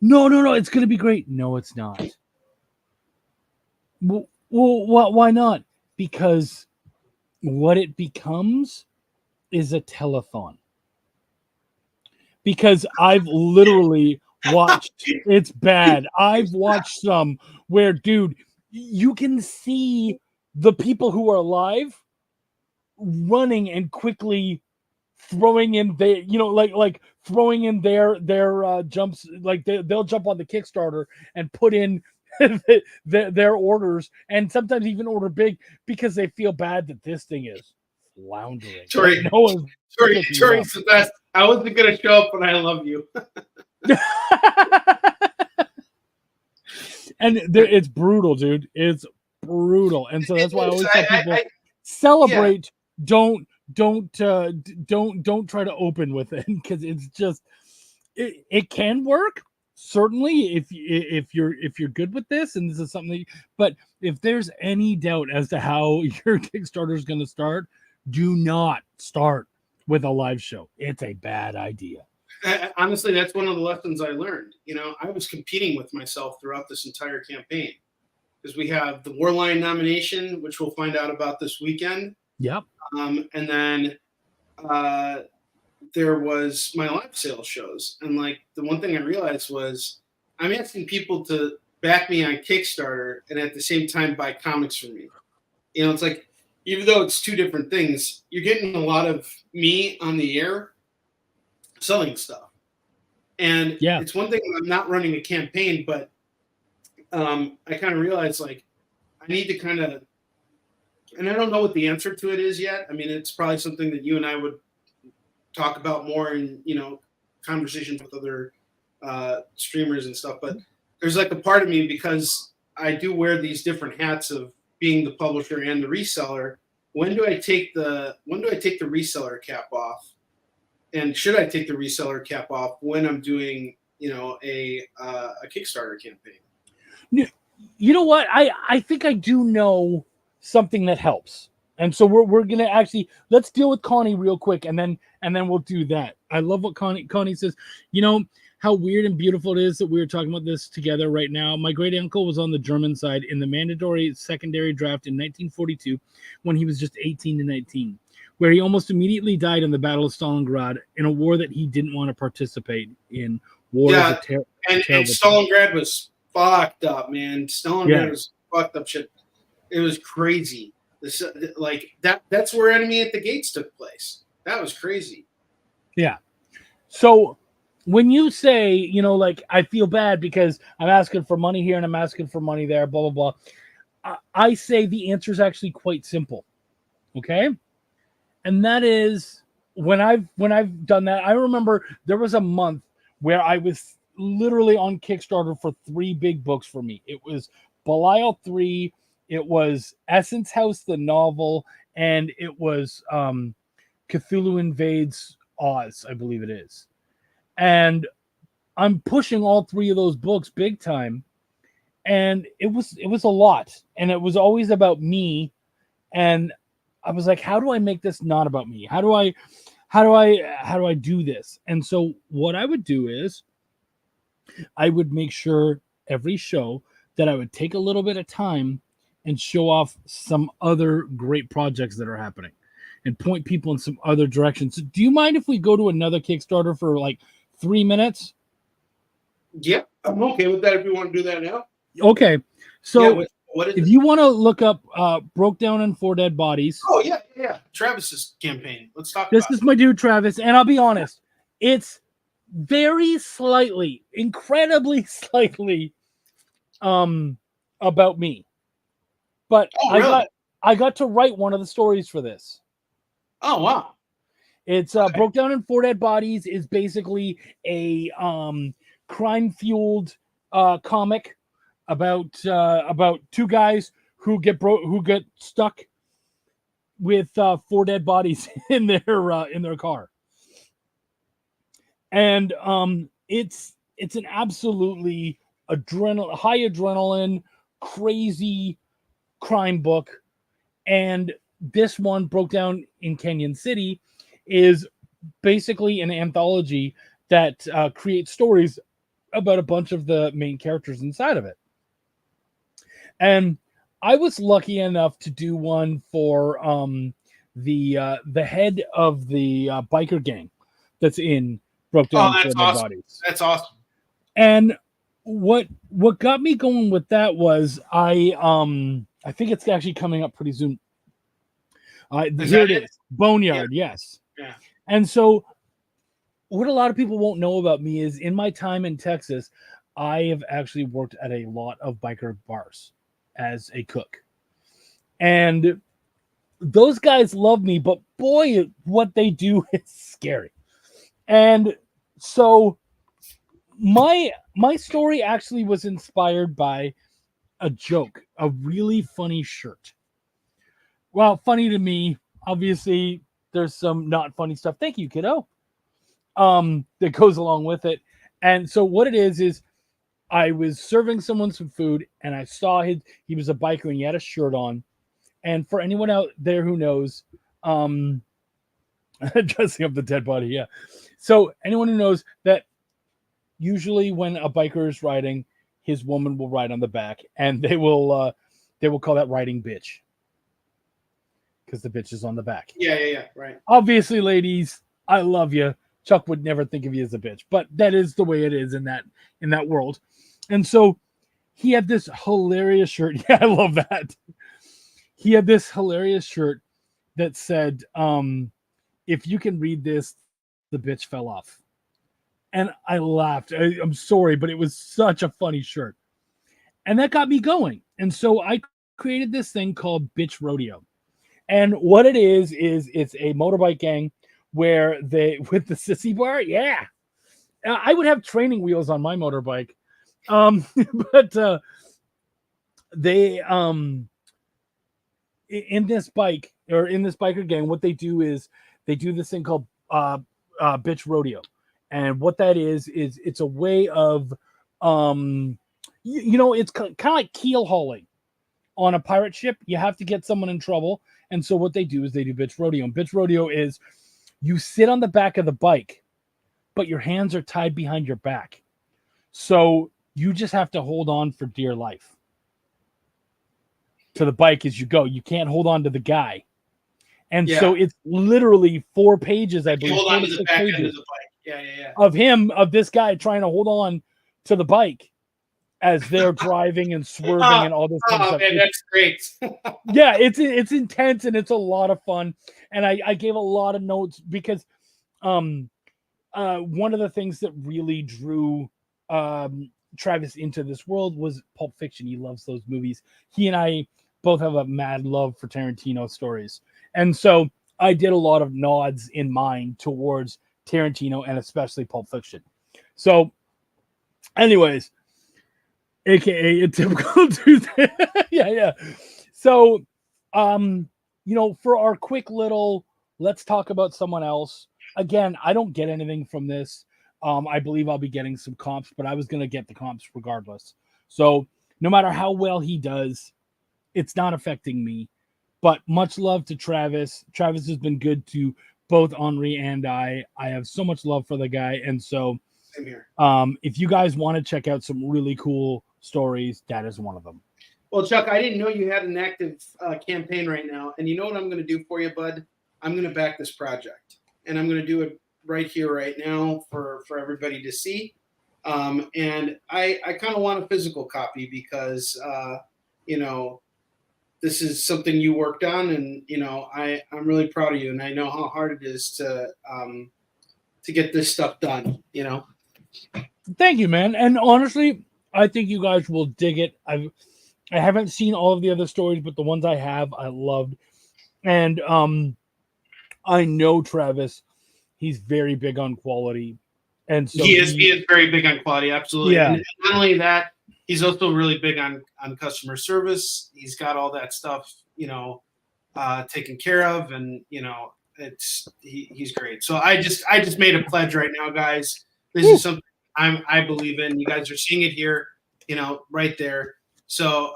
No, it's gonna be great." No, it's not. Well, why not? Because what it becomes is a telethon. Because I've literally watched, it's bad. I've watched some where, dude, you can see the people who are live running and quickly throwing in their, you know, like throwing in their jumps, like they'll jump on the Kickstarter and put in their orders, and sometimes even order big because they feel bad that this thing is floundering. Tori's the best. I wasn't gonna show up, but I love you. And it's brutal, dude. It's brutal, and so that's why I always tell people celebrate. Yeah. Don't try to open with it, because it's just it can work certainly if you're good with this, and this is something. But if there's any doubt as to how your Kickstarter is going to start, do not start with a live show. It's a bad idea. Honestly, that's one of the lessons I learned. You know, I was competing with myself throughout this entire campaign, because we have the Warline nomination, which we'll find out about this weekend. Yep. And then there was my live sales shows. And like the one thing I realized was I'm asking people to back me on Kickstarter and at the same time buy comics from me. You know, it's like, even though it's two different things, you're getting a lot of me on the air selling stuff. And it's one thing when I'm not running a campaign, but I kind of realized like I need to kind of, and I don't know what the answer to it is yet. I mean, it's probably something that you and I would talk about more in, you know, conversations with other streamers and stuff. But there's like a part of me, because I do wear these different hats of being the publisher and the reseller. When do I take the reseller cap off? And should I take the reseller cap off when I'm doing, you know, a Kickstarter campaign? You know what? I think I do know something that helps. And so we're gonna actually, let's deal with Connie real quick, and then we'll do that. I love what Connie says. You know how weird and beautiful it is that we were talking about this together right now. My great uncle was on the German side in the mandatory secondary draft in 1942 when he was just 18 to 19, where he almost immediately died in the Battle of Stalingrad in a war that he didn't want to participate in. And Stalingrad was fucked up, man. Stalingrad was fucked up shit. It was crazy. That's where Enemy at the Gates took place. That was crazy. Yeah. So when you say, you know, like, I feel bad because I'm asking for money here and I'm asking for money there, blah, blah, blah. I say the answer is actually quite simple. Okay. And that is when I've done that, I remember there was a month where I was literally on Kickstarter for 3 big books for me. It was Belial 3, it was Essence House the novel, and it was Cthulhu Invades Oz, I believe it is. And I'm pushing all 3 of those books big time, and it was a lot, and it was always about me. And I was like, how do I make this not about me? How do I do this? And so what I would do is I would make sure every show that I would take a little bit of time and show off some other great projects that are happening and point people in some other directions. So do you mind if we go to another Kickstarter for like 3 minutes? Yeah, I'm okay with that if you want to do that now. Okay. So yeah, what is if it? you want to look up Broke Down and 4 Dead Bodies. Oh, yeah. Travis's campaign. Let's talk This about is my dude, Travis. And I'll be honest, it's very slightly, incredibly slightly about me. But Oh, really? I got to write one of the stories for this. Oh, wow. It's Broke Down and 4 Dead Bodies is basically a crime-fueled comic about 2 guys who get stuck with 4 dead bodies in their car. And it's an absolutely high adrenaline, crazy crime book. And this one, Broke Down in Canyon City, is basically an anthology that creates stories about a bunch of the main characters inside of it. And I was lucky enough to do one for the head of the biker gang that's in Broke Down and 4 Dead Bodies. That's awesome. And what got me going with that was I think it's actually coming up pretty soon. Here it is, Boneyard, yes. Yeah. And so what a lot of people won't know about me is in my time in Texas, I have actually worked at a lot of biker bars as a cook. And those guys love me, but boy, what they do is scary. And so my story actually was inspired by a joke, a really funny shirt. Well, funny to me, obviously there's some not funny stuff. Thank you, kiddo. That goes along with it. And so what it is I was serving someone some food and I saw he was a biker and he had a shirt on. And for anyone out there who knows, dressing up the dead body, yeah. So anyone who knows that usually when a biker is riding, his woman will ride on the back, and they will call that riding bitch. Because the bitch is on the back. Yeah, right. Obviously, ladies, I love you. Chuck would never think of you as a bitch, but that is the way it is in that world. And so he had this hilarious shirt. Yeah, I love that. He had this hilarious shirt that said, if you can read this, the bitch fell off. And I laughed. I'm sorry, but it was such a funny shirt. And that got me going. And so I created this thing called Bitch Rodeo. And what it is it's a motorbike gang where they, with the sissy bar, yeah. I would have training wheels on my motorbike. But they, in this biker gang, what they do is they do this thing called Bitch Rodeo. And what that is it's a way of, it's kind of like keel hauling on a pirate ship. You have to get someone in trouble. And so what they do is they do Bitch Rodeo. And Bitch Rodeo is you sit on the back of the bike, but your hands are tied behind your back. So you just have to hold on for dear life to the bike as you go. You can't hold on to the guy. And so it's literally 4 pages, I believe. Hold on to the back end of the bike. Yeah. Of this guy trying to hold on to the bike as they're driving and swerving and all this kind of stuff. Man, that's great. Yeah, it's intense and it's a lot of fun. And I gave a lot of notes because one of the things that really drew Travis into this world was Pulp Fiction. He loves those movies. He and I both have a mad love for Tarantino stories. And so I did a lot of nods in mind towards Tarantino and especially Pulp Fiction. So Anyways, aka a typical Tuesday. Yeah. So, for our quick little, let's talk about someone else. Again, I don't get anything from this. I believe I'll be getting some comps, but I was going to get the comps regardless. So, no matter how well he does, it's not affecting me. But much love to Travis. Travis has been good to both Henri and I. I have so much love for the guy. And so, Same here. if you guys want to check out some really cool stories, that is one of them. Well, Chuck, I didn't know you had an active campaign right now. And you know what I'm going to do for you, bud? I'm going to back this project. And I'm going to do it right here, right now for everybody to see. And I kind of want a physical copy because, this is something you worked on. And, I'm really proud of you. And I know how hard it is to get this stuff done, Thank you, man. And honestly, I think you guys will dig it. I haven't seen all of the other stories, but the ones I have, I loved. And I know Travis, he's very big on quality. And so he is very big on quality, absolutely. Yeah. And not only that, he's also really big on customer service. He's got all that stuff, taken care of, and he's great. So I just made a pledge right now, guys. This is something I believe in. You guys are seeing it here, right there. So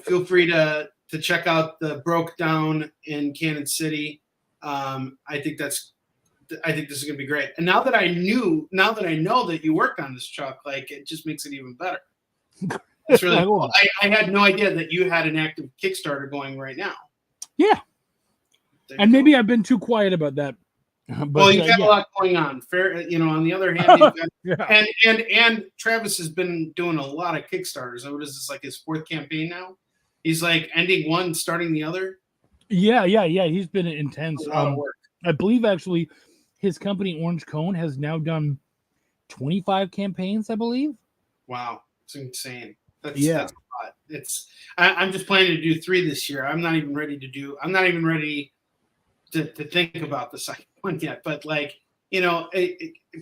feel free to check out the Broke Down in Kansas City. I think this is gonna be great. And now that I know that you worked on this, Chuck, like it just makes it even better. That's really cool. I had no idea that you had an active Kickstarter going right now. Yeah. And maybe I've been too quiet about that. But, well, you've got a lot going on. Fair, on the other hand, you've got, and Travis has been doing a lot of Kickstarters. What is this, like his fourth campaign now? He's like ending one, starting the other. Yeah. He's been intense. A lot of work. I believe actually his company Orange Cone has now done 25 campaigns, I believe. Wow, it's insane. That's a lot. I'm just planning to do 3 this year. I'm not even ready to think about the second one yet. But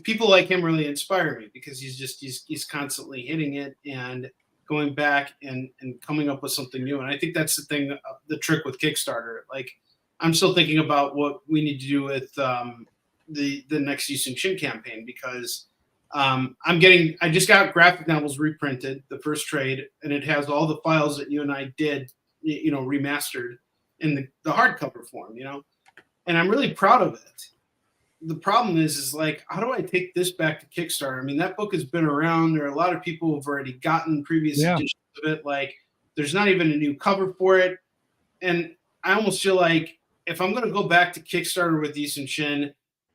people like him really inspire me because he's constantly hitting it and going back and coming up with something new. And I think that's the thing, the trick with Kickstarter. Like, I'm still thinking about what we need to do with the next Yusung Shin campaign because I just got graphic novels reprinted, the first trade, and it has all the files that you and I did, remastered in the hardcover form, and I'm really proud of it. The problem is like, how do I take this back to Kickstarter? I mean, that book has been around. There are a lot of people who've already gotten previous editions of it. Like, there's not even a new cover for it. And I almost feel like if I'm going to go back to Kickstarter with Yusung Shin,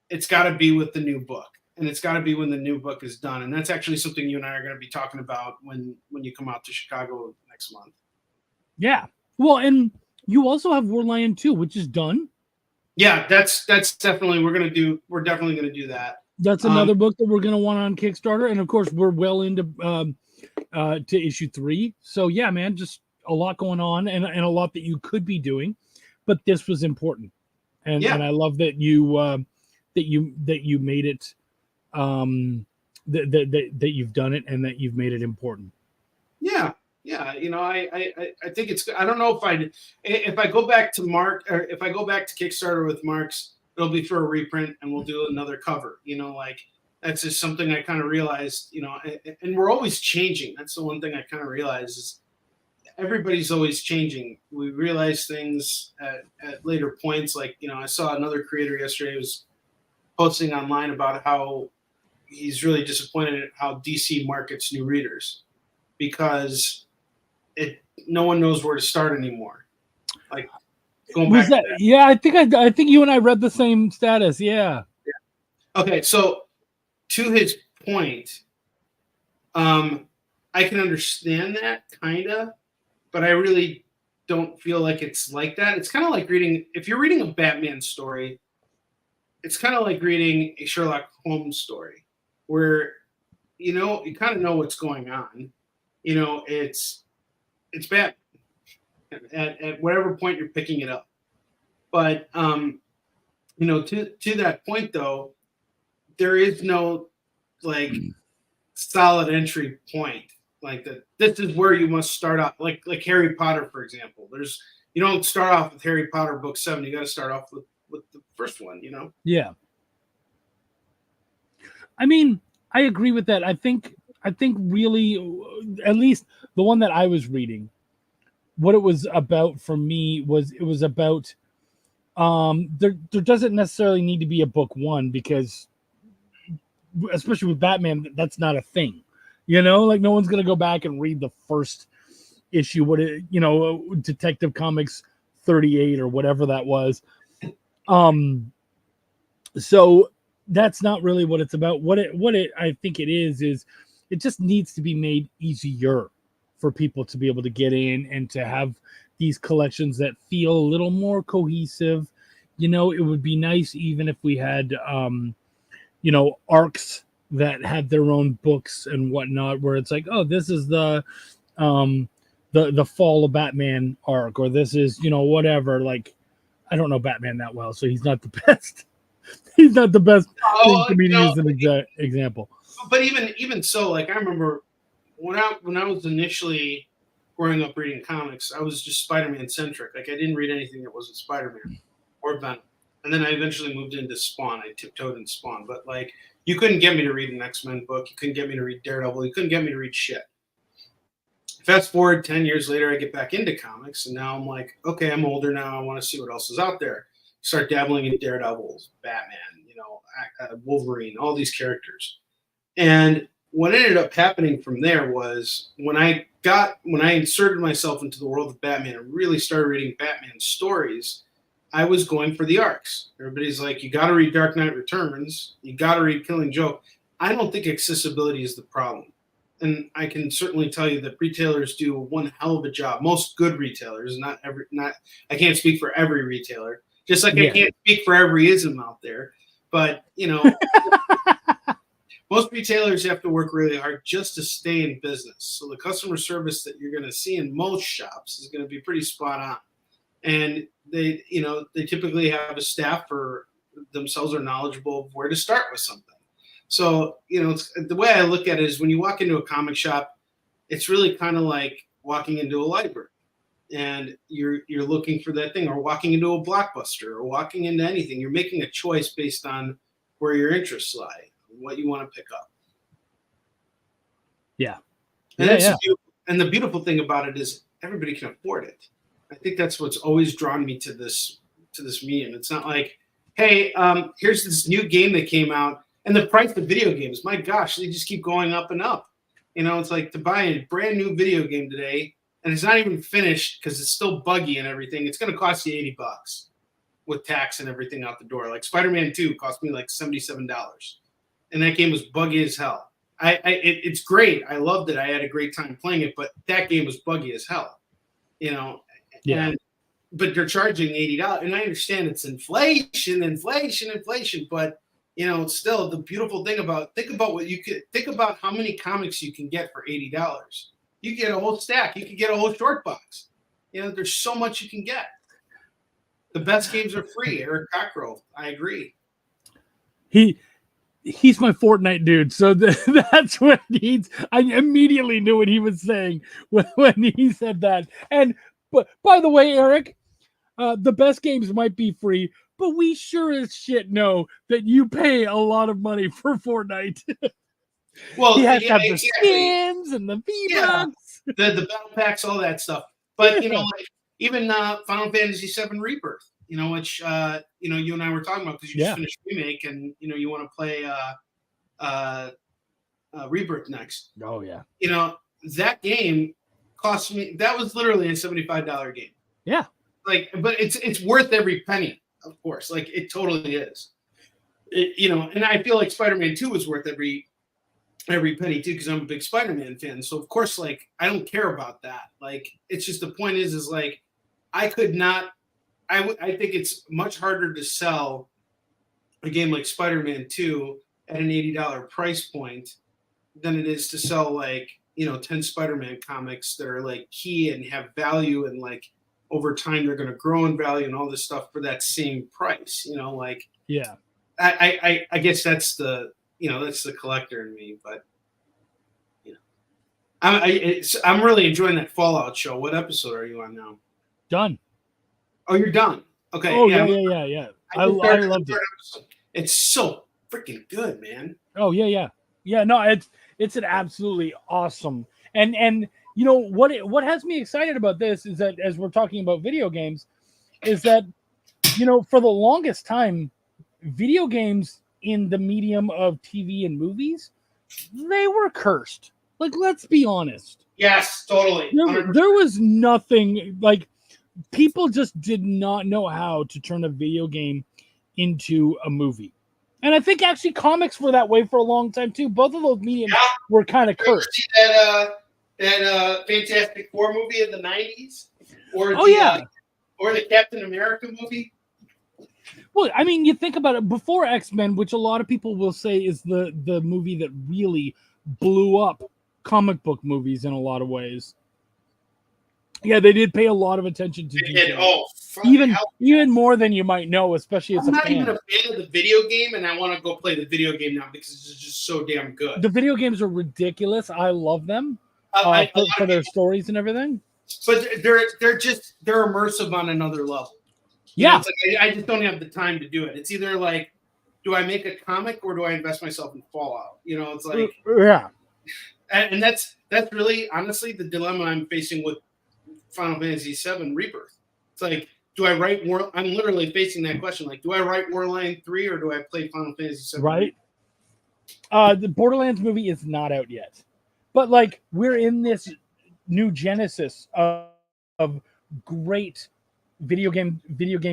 it's got to be with the new book. And it's got to be when the new book is done. And that's actually something you and I are going to be talking about when you come out to Chicago next month. Yeah. Well, and you also have War Lion 2, which is done. Yeah, that's definitely we're definitely going to do that. That's another book that we're going to want on Kickstarter. And of course, we're well into to issue 3. So yeah, man, just a lot going on and a lot that you could be doing, but this was important. And I love that you made it that you've done it and that you've made it important. Yeah. I think it's. I don't know if I go back to Mark or if I go back to Kickstarter with Marx, it'll be for a reprint and we'll do another cover. That's just something I kind of realized. And we're always changing. That's the one thing I kind of realized is everybody's always changing. We realize things at later points. Like I saw another creator yesterday was posting online about how he's really disappointed at how DC markets new readers because no one knows where to start anymore. Like going back to that. Yeah, I think you and I read the same status. Yeah. Okay, so to his point, I can understand that kinda, but I really don't feel like it's like that. It's kind of like if you're reading a Batman story, it's kind of like reading a Sherlock Holmes story where you kind of know what's going on. It's bad at whatever point you're picking it up. But to that point though, there is no solid entry point. Like that, this is where you must start off. Like Harry Potter, for example. You don't start off with Harry Potter book 7. You got to start off with the first one. You know. Yeah. I mean, I agree with that. I think really, at least the one that I was reading, what it was about for me was it was about there doesn't necessarily need to be a book 1 because especially with Batman, that's not a thing. You know, like no one's gonna go back and read the first issue, Detective Comics 38 or whatever that was. So that's not really what it's about. What I think it is it just needs to be made easier for people to be able to get in and to have these collections that feel a little more cohesive. You know, it would be nice even if we had arcs that had their own books and whatnot, where it's like, oh, this is the fall of Batman arc, or this is, whatever. Like, I don't know Batman that well, so he's not the best. He's not the best thing for me to use an example. But even so, like I remember when I was initially growing up reading comics, I was just Spider-Man centric. Like I didn't read anything that wasn't Spider-Man or Venom. And then I eventually moved into Spawn. I tiptoed in Spawn. But like you couldn't get me to read an X-Men book. You couldn't get me to read Daredevil. You couldn't get me to read shit. Fast forward 10 years later, I get back into comics, and now I'm like, okay, I'm older now. I want to see what else is out there. Start dabbling in Daredevils, Batman, Wolverine, all these characters. And what ended up happening from there was when I inserted myself into the world of Batman and really started reading Batman stories, I was going for the arcs. Everybody's like, you got to read Dark Knight Returns. You got to read Killing Joke. I don't think accessibility is the problem. And I can certainly tell you that retailers do one hell of a job. Most good retailers, I can't speak for every retailer, just like I can't speak for every ism out there. But, most retailers have to work really hard just to stay in business. So the customer service that you're going to see in most shops is going to be pretty spot on. And they typically have a staff or themselves are knowledgeable of where to start with something. So, the way I look at it is when you walk into a comic shop, it's really kind of like walking into a library and you're looking for that thing, or walking into a Blockbuster, or walking into anything. You're making a choice based on where your interests lie, what you want to pick up. Yeah. And the beautiful thing about it is everybody can afford it. I think that's what's always drawn me to this medium. It's not like, hey, here's this new game that came out, and the price of video games, my gosh, they just keep going up and up. It's like to buy a brand new video game today, and it's not even finished because it's still buggy and everything. It's going to cost you $80 with tax and everything out the door. Like Spider-Man 2 cost me like $77, and that game was buggy as hell. It's great. I loved it. I had a great time playing it, but that game was buggy as hell. Yeah. But they're charging $80, and I understand it's inflation, but still the beautiful thing think about how many comics you can get for $80. You get a whole stack. You can get a whole short box. There's so much you can get. The best games are free. Eric Cockrell, I agree. He's my Fortnite dude, so that's what I immediately knew what he was saying when he said that. But by the way, Eric, the best games might be free, but we sure as shit know that you pay a lot of money for Fortnite. Well, he has to have the skins and the V-Bucks. The battle packs, all that stuff. But even Final Fantasy VII Rebirth, which you and I were talking about because you just finished Remake, and you want to play Rebirth next. Oh yeah. That game cost me. That was literally a $75 game. Yeah. But it's worth every penny, of course. Like it totally is. And I feel like Spider-Man 2 was worth every penny too, because I'm a big Spider-Man fan. So of course, like I don't care about that. Like it's just the point is like I could not. I think it's much harder to sell a game like Spider-Man 2 at an $80 price point than it is to sell like 10 Spider-Man comics that are like key and have value, and like over time they're going to grow in value and all this stuff for that same price. I guess that's the that's the collector in me. But I'm really enjoying that Fallout show. What episode are you on now? Done. Oh, you're done. Okay. Oh yeah. yeah. I just started loved the it. third episode. It's so freaking good, man. Oh yeah. No, it's an absolutely awesome. And you know what has me excited about this is that as we're talking about video games, is that you know for the longest time, video games in the medium of TV and movies, they were cursed. Like let's be honest. Yes, totally. There was nothing like people just did not know how to turn a video game into a movie. And I think actually comics were that way for a long time too. Both of those mediums were kind of cursed. See that Fantastic Four movie in the 90s? Or or the Captain America movie? Well, I mean, you think about it before X-Men, which a lot of people will say is the movie that really blew up comic book movies in a lot of ways. Yeah, they did pay a lot of attention to detail. Oh, even more than you might know, especially as I'm a not fan. even a fan of the video game, and I want to go play the video game now because it's just so damn good. The video games are ridiculous. I love them for their stories and everything. But they're immersive on another level. You know, it's like I just don't have the time to do it. It's either like, do I make a comic or do I invest myself in Fallout? You know, it's like and that's really honestly the dilemma I'm facing with Final Fantasy VII Rebirth. It's like, do I write more? I'm literally facing that question. Like, do I write Warline 3 or do I play Final Fantasy VII? Right. The Borderlands movie is not out yet, but like we're in this new genesis of great video game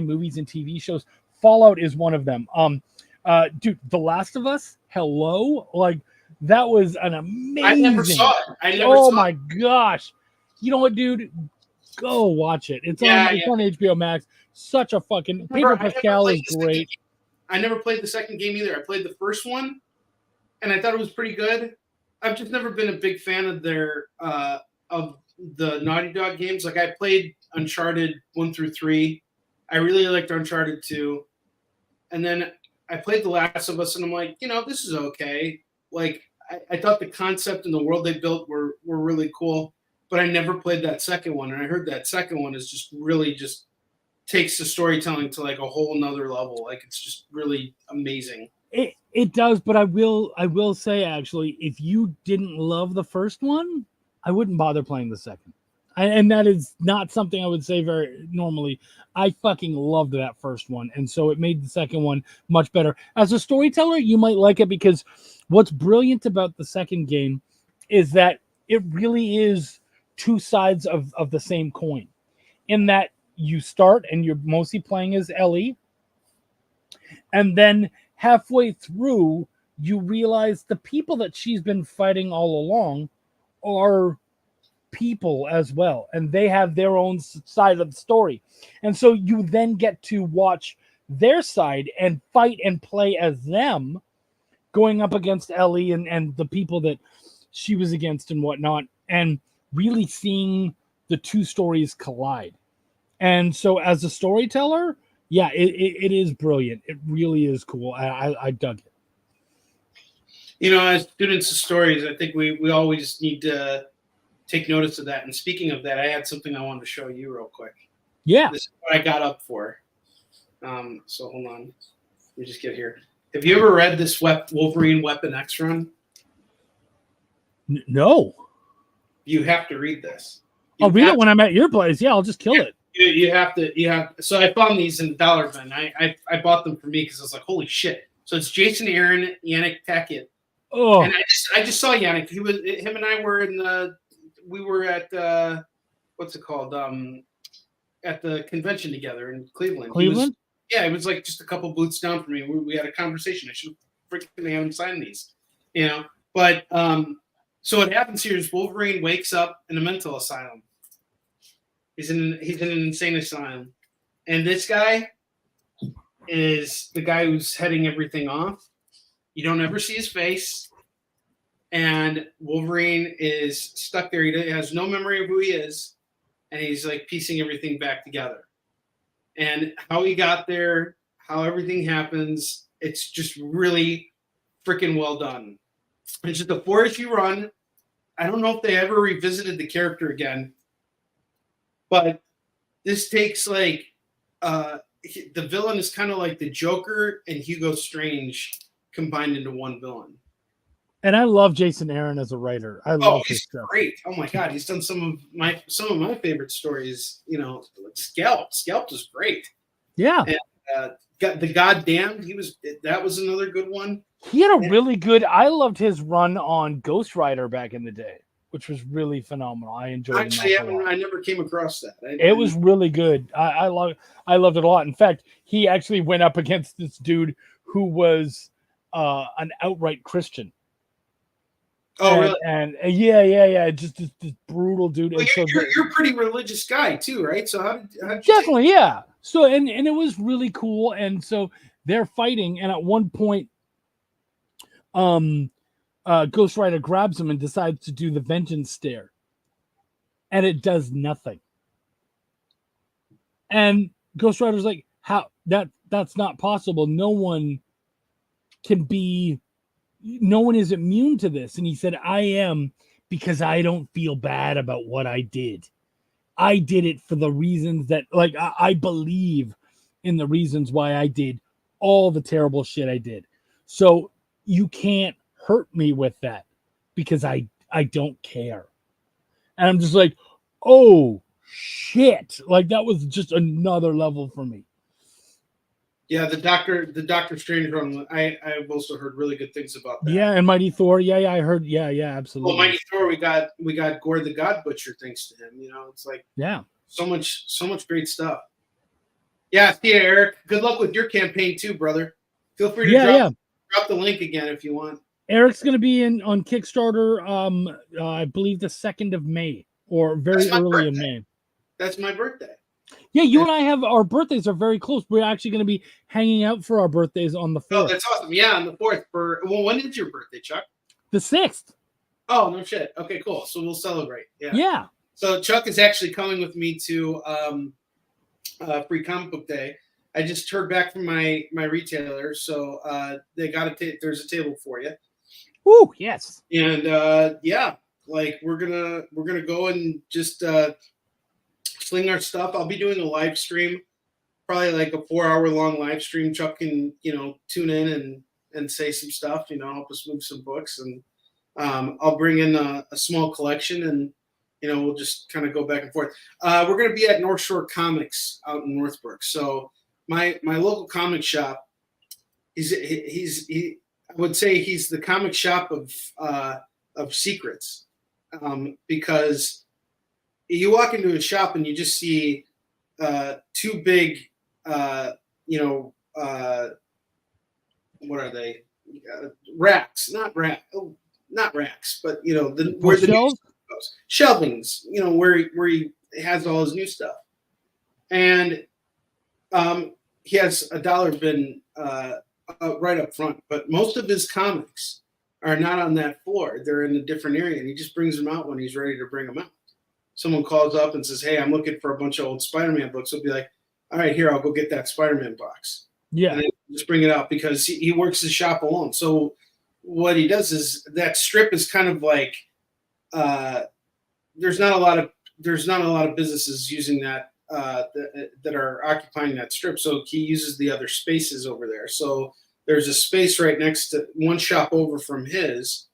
movies and TV shows. Fallout is one of them. Dude, The Last of Us. Hello, like that was an amazing. I never saw it. Oh my gosh! You know what, dude? Go watch it. It's on HBO Max. Such a fucking Pedro Pascal is great. I never played the second game either. I played the first one, and I thought it was pretty good. I've just never been a big fan of their of the Naughty Dog games. Like I played Uncharted 1 through 3. I really liked Uncharted 2, and then I played The Last of Us, and I'm like, you know, this is okay. Like I thought the concept and the world they built were really cool. But I never played that second one, and I heard that second one is just really just takes the storytelling to like a whole nother level. Like it's just really amazing. It does, but I will say actually, if you didn't love the first one, I wouldn't bother playing the second. And that is not something I would say very normally. I fucking loved that first one, and so it made the second one much better. As a storyteller, you might like it because what's brilliant about the second game is that it really is two sides of the same coin, in that you start and you're mostly playing as Ellie, and then halfway through you realize the people that she's been fighting all along are people as well, and they have their own side of the story, and so you then get to watch their side and fight and play as them, going up against Ellie and the people that she was against and whatnot, and really seeing the two stories collide. And so as a storyteller, yeah, it is brilliant. It really is cool. I dug it. You know, as students of stories, I think we always need to take notice of that. And speaking of that, I had something I wanted to show you real quick. Yeah. This is what I got up for. So hold on. Let me just get here. Have you ever read this Wolverine Weapon X run? No. You have to read this. I'll read it when I'm at your place. Yeah, I'll just kill it. You have to. So I found these in the dollar bin. I bought them for me because I was like, holy shit. So it's Jason Aaron, Yannick Tackett. Oh. And I just saw Yannick. Him and I were we were at what's it called? At the convention together in Cleveland. It was like just a couple booths down from me. We had a conversation. I should freaking have him sign these, you know. But so what happens here is Wolverine wakes up in a mental asylum. He's in an insane asylum, and this guy is the guy who's heading everything off. You don't ever see his face, and Wolverine is stuck there. He has no memory of who he is, and he's like piecing everything back together. And how he got there, how everything happens, it's just really freaking well done. It's just a 4-issue run. I don't know if they ever revisited the character again, but this takes like the villain is kind of like the Joker and Hugo Strange combined into one villain. And I love Jason Aaron as a writer. I love his he's stuff. great. Oh my god, he's done some of my favorite stories. You know, Scalped was great. Yeah. And, got the Goddamned. That was another good one. He had a really good. I loved his run on Ghost Rider back in the day, which was really phenomenal. I enjoyed. Actually, I never came across that. It was really good. I loved it a lot. In fact, he actually went up against this dude who was an outright Christian. Oh, really? And yeah. Just this brutal dude. Well, you're a pretty religious guy too, right? So how did you definitely, yeah. So and it was really cool. And so they're fighting, and at one point, Ghost Rider grabs him and decides to do the vengeance stare, and it does nothing. And Ghost Rider's like, "How that's not possible. No one is immune to this." And he said, "I am, because I don't feel bad about what I did. I did it for the reasons that, like, I believe in the reasons why I did all the terrible shit I did. So you can't hurt me with that, because I don't care." And I'm just like, oh shit. Like, that was just another level for me. Yeah, the Doctor Strange run. I've also heard really good things about that. Yeah, and Mighty Thor. Yeah, I heard. Yeah, absolutely. Well, Mighty Thor, we got Gore the God Butcher thanks to him. You know, it's like, yeah, so much great stuff. Yeah, see you, Eric. Good luck with your campaign too, brother. Feel free to drop the link again if you want. Eric's going to be on Kickstarter. I believe the 2nd of May, or very early in May. That's my birthday. Yeah, you and I have, our birthdays are very close. We're actually going to be hanging out for our birthdays on the 4th. Oh, that's awesome. Yeah, on the 4th. When is your birthday, Chuck? The 6th. Oh, no shit. Okay, cool. So we'll celebrate. Yeah. So Chuck is actually coming with me to Free Comic Book Day. I just heard back from my retailer, so they got there's a table for you. Woo, yes. And like we're gonna go and just sling our stuff. I'll be doing a live stream, probably like a 4-hour long live stream. Chuck can, tune in and say some stuff, help us move some books. And I'll bring in a small collection, and, we'll just kind of go back and forth. We're going to be at North Shore Comics out in Northbrook. So my local comic shop, I would say he's the comic shop of secrets, because you walk into a shop and you just see two big, what are they? Racks, not racks, but where the new stuff goes. Shelvings, where he has all his new stuff, and he has a dollar bin right up front. But most of his comics are not on that floor; they're in a different area, and he just brings them out when he's ready to bring them out. Someone calls up and says, "Hey, I'm looking for a bunch of old Spider-Man books." He'll be like, "All right, here, I'll go get that Spider-Man box." Yeah. And then just bring it out, because he works the shop alone. So what he does is, that strip is kind of like, there's not a lot of businesses using that that are occupying that strip. So he uses the other spaces over there. So there's a space right next to one shop over from his,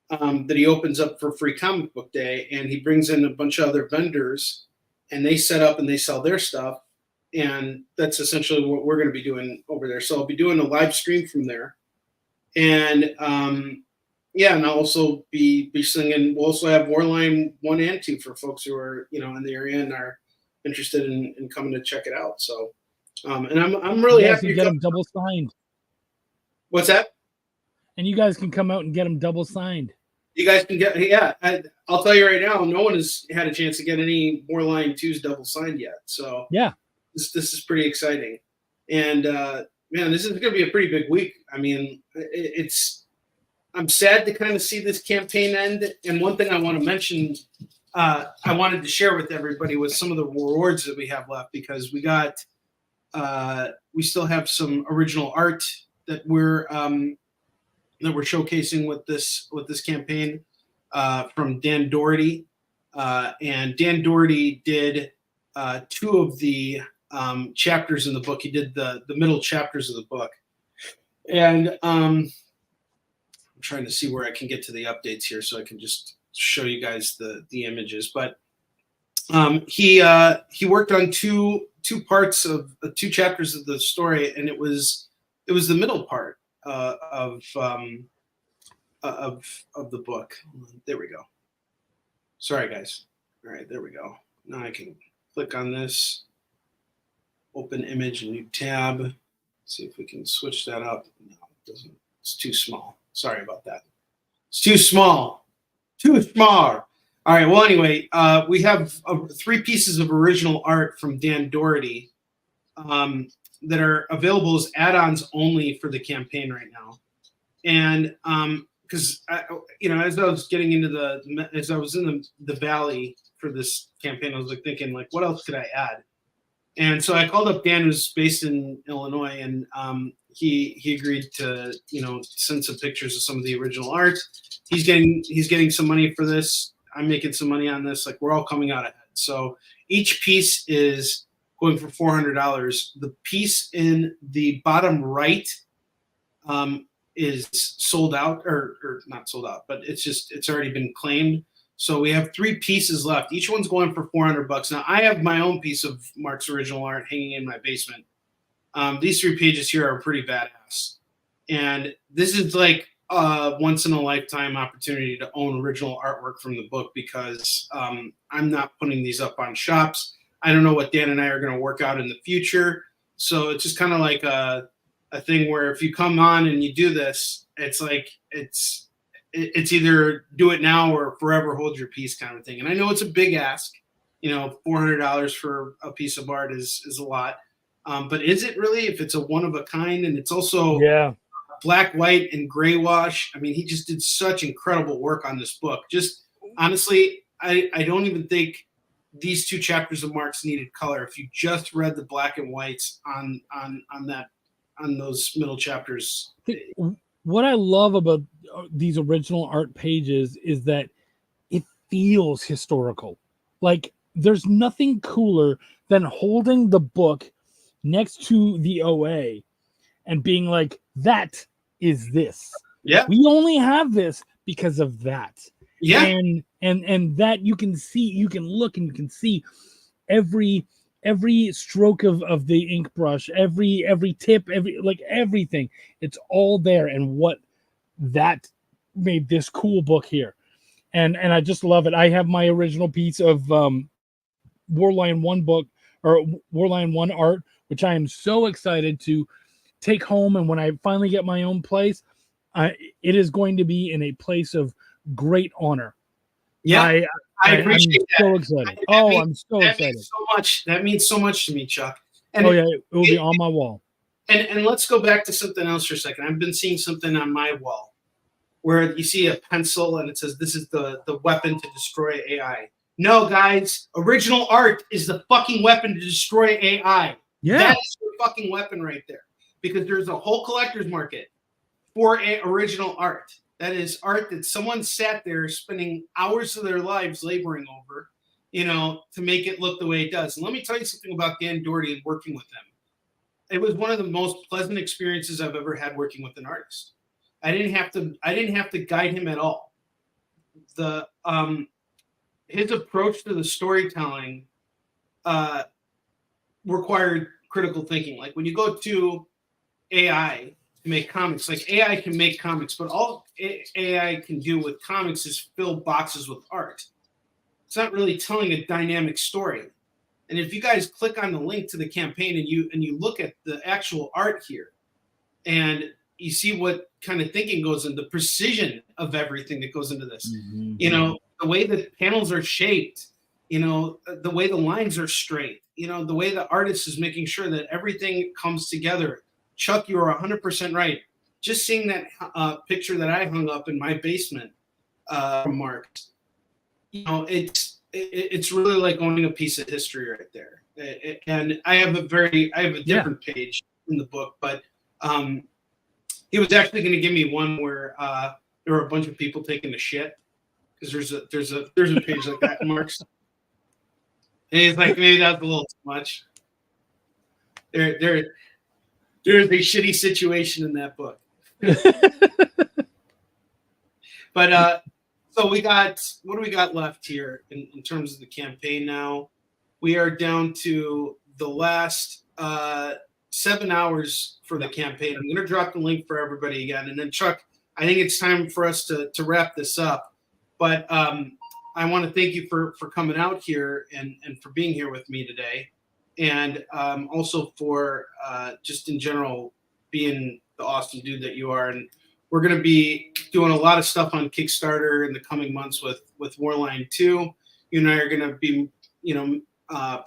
that he opens up for Free Comic Book Day, and he brings in a bunch of other vendors, and they set up and they sell their stuff, and that's essentially what we're going to be doing over there. So I'll be doing a live stream from there, and and I'll also be singing. We'll also have Warline 1 and 2 for folks who are in the area and are interested in coming to check it out. So, and I'm really happy to get them double signed. What's that? And you guys can come out and get them double signed. You guys can get, I'll tell you right now, no one has had a chance to get any Warline 2s double signed yet. So yeah, this is pretty exciting. And man, this is going to be a pretty big week. I mean, I'm sad to kind of see this campaign end. And one thing I want to mention, I wanted to share with everybody was some of the rewards that we have left, because we still have some original art that we're showcasing with this campaign. from Dan Doherty. And Dan Doherty did 2 of the chapters in the book. He did the middle chapters of the book. And I'm trying to see where I can get to the updates here so I can just show you guys the images. But he worked on two parts of 2 chapters of the story, and it was the middle part of the book. There we go. Sorry, guys. All right, there we go. Now I can click on this, open image, new tab. See if we can switch that up. No, it doesn't. It's too small. Sorry about that. It's too small. Too small. All right. Well, anyway, we have 3 pieces of original art from Dan Doherty that are available as add-ons only for the campaign right now. And because as I was getting into as I was in the valley for this campaign, I was like thinking, like, what else could I add? And so I called up Dan, who's based in Illinois, and he agreed to send some pictures of some of the original art. He's getting some money for this. I'm making some money on this. Like, we're all coming out ahead. So each piece is going for $400. The piece in the bottom right is sold out, or not sold out, but it's already been claimed. So we have 3 pieces left. Each one's going for $400. Now I have my own piece of Mark's original art hanging in my basement. These 3 pages here are pretty badass, and this is like a once in a lifetime opportunity to own original artwork from the book, because I'm not putting these up on shops. I don't know what Dan and I are going to work out in the future. So it's just kind of like a thing where if you come on and you do this, it's like it's either do it now or forever hold your peace kind of thing. And I know it's a big ask, $400 for a piece of art is a lot. But is it really, if it's a one of a kind, and it's also black, white, and gray wash? I mean, he just did such incredible work on this book. Just honestly, I don't even think these 2 chapters of Marx needed color. If you just read the black and whites on those middle chapters. What I love about these original art pages is that it feels historical. Like, there's nothing cooler than holding the book next to the OA and being like, that is this. Yeah. We only have this because of that. Yeah. And that you can look and you can see every stroke of the ink brush, every tip, everything. It's all there. And what that made this cool book here. And I just love it. I have my original piece of Warlion 1 book, or Warlion 1 art, which I am so excited to take home. And when I finally get my own place, it is going to be in a place of great honor. Yeah, I appreciate that. So excited. I'm so excited. That means so much to me, Chuck. And it will be on my wall. And let's go back to something else for a second. I've been seeing something on my wall where you see a pencil and it says, this is the weapon to destroy AI. No, guys, original art is the fucking weapon to destroy AI. Yeah. That's the fucking weapon right there. Because there's a whole collector's market for original art. That is art that someone sat there spending hours of their lives laboring over, to make it look the way it does. And let me tell you something about Dan Doherty and working with him. It was one of the most pleasant experiences I've ever had working with an artist. I didn't have to guide him at all. His approach to the storytelling required critical thinking. Like when you go to AI to make comics, like AI can make comics, but all AI can do with comics is fill boxes with art. It's not really telling a dynamic story. And if you guys click on the link to the campaign and you look at the actual art here, and you see what kind of thinking goes into the precision of everything that goes into this, the way the panels are shaped, the way the lines are straight, the way the artist is making sure that everything comes together. Chuck, you are 100% right. Just seeing that picture that I hung up in my basement from Marx, it's really like owning a piece of history right there. And I have a different page in the book, but he was actually going to give me one where there were a bunch of people taking a shit, because there's a page like that in Marx. And he's like, maybe that's a little too much. There's a shitty situation in that book. But so what do we got left here in terms of the campaign now? We are down to the last 7 hours for the campaign. I'm going to drop the link for everybody again. And then, Chuck, I think it's time for us to wrap this up. But I want to thank you for coming out here and for being here with me today. And also for just in general being the awesome dude that you are. And we're going to be doing a lot of stuff on Kickstarter in the coming months with Warline 2. You and I are going to be,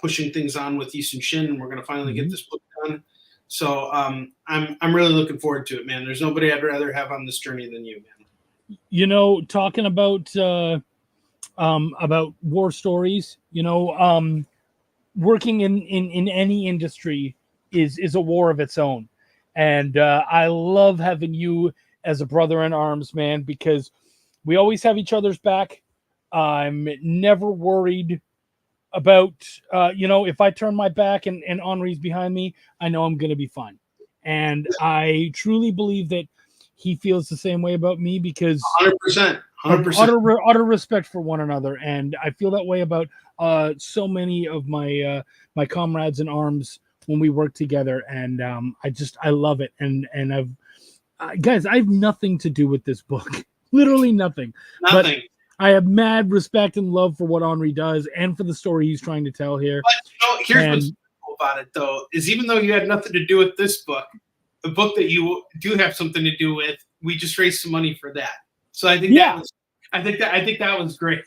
pushing things on with Easton Shin, and we're going to finally get this book done. So I'm really looking forward to it, man. There's nobody I'd rather have on this journey than you, man. Talking about war stories, working in any industry is a war of its own. And I love having you as a brother in arms, man, because we always have each other's back. I'm never worried about, if I turn my back and Henri's behind me, I know I'm going to be fine. And I truly believe that he feels the same way about me because 100%. Utter respect for one another. And I feel that way about so many of my comrades in arms when we work together. And I love it. And guys, I have nothing to do with this book, literally nothing. Nothing. But I have mad respect and love for what Henri does and for the story he's trying to tell here. But here's what's cool about it, though, is even though you had nothing to do with this book, the book that you do have something to do with, we just raised some money for that. So I think I think that was great.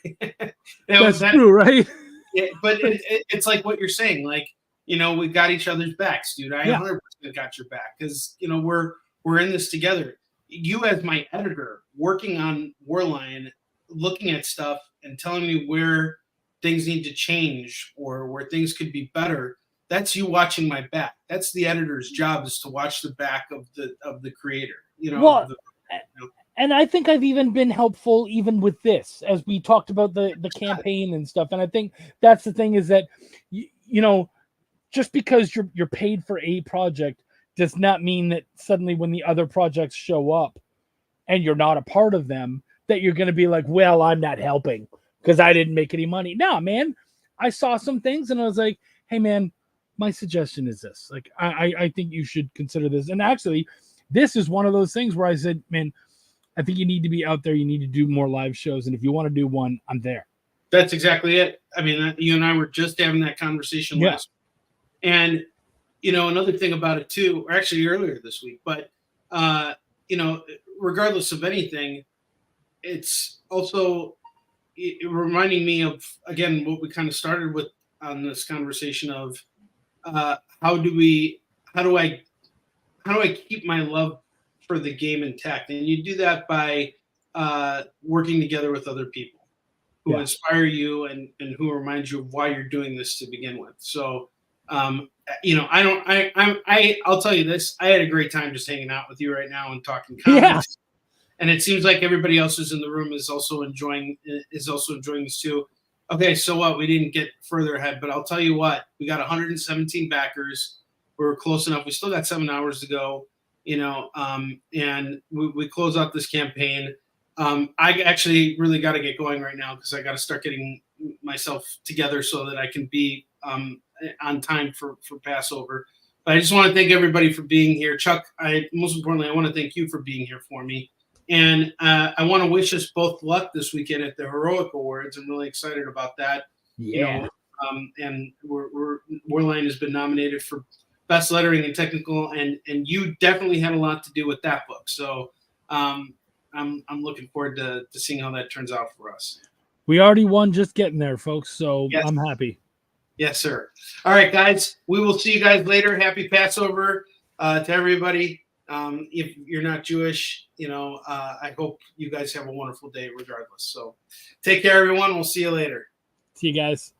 That's true, right? Yeah, but it's like what you're saying, like, we got each other's backs, dude. I 100% got your back because we're in this together. You as my editor, working on Warline, looking at stuff and telling me where things need to change or where things could be better. That's you watching my back. That's the editor's job, is to watch the back of the creator. And I think I've even been helpful even with this, as we talked about the campaign and stuff. And I think that's the thing, is that just because you're paid for a project does not mean that suddenly when the other projects show up and you're not a part of them, that you're going to be like, well, I'm not helping because I didn't make any money. No, man, I saw some things and I was like, hey, man, my suggestion is this. Like, I think you should consider this. And actually, this is one of those things where I said, man, I think you need to be out there. You need to do more live shows. And if you want to do one, I'm there. That's exactly it. I mean, you and I were just having that conversation last week. And, another thing about it too, or actually earlier this week, but, regardless of anything, it's also reminding me of, again, what we kind of started with on this conversation of how do I keep my love for the game intact? And you do that by working together with other people who inspire you and who remind you of why you're doing this to begin with. So, I'll tell you this, I had a great time just hanging out with you right now and talking comics. Yeah. And it seems like everybody else who's in the room is also enjoying this too. Okay, so what? We didn't get further ahead, but I'll tell you what. We got 117 backers. We're close enough. We still got 7 hours to go, and we close out this campaign. I actually really got to get going right now because I got to start getting myself together so that I can be on time for Passover. But I just want to thank everybody for being here. Chuck, most importantly, I want to thank you for being here for me. And I want to wish us both luck this weekend at the Heroic Awards. I'm really excited about that. Yeah. And Warline has been nominated for Best Lettering and Technical, and you definitely had a lot to do with that book. So I'm looking forward to seeing how that turns out for us. We already won just getting there, folks. So yes. I'm happy. Yes, sir. All right, guys. We will see you guys later. Happy Passover to everybody. If you're not Jewish, I hope you guys have a wonderful day regardless. So take care, everyone. We'll see you later. See you guys.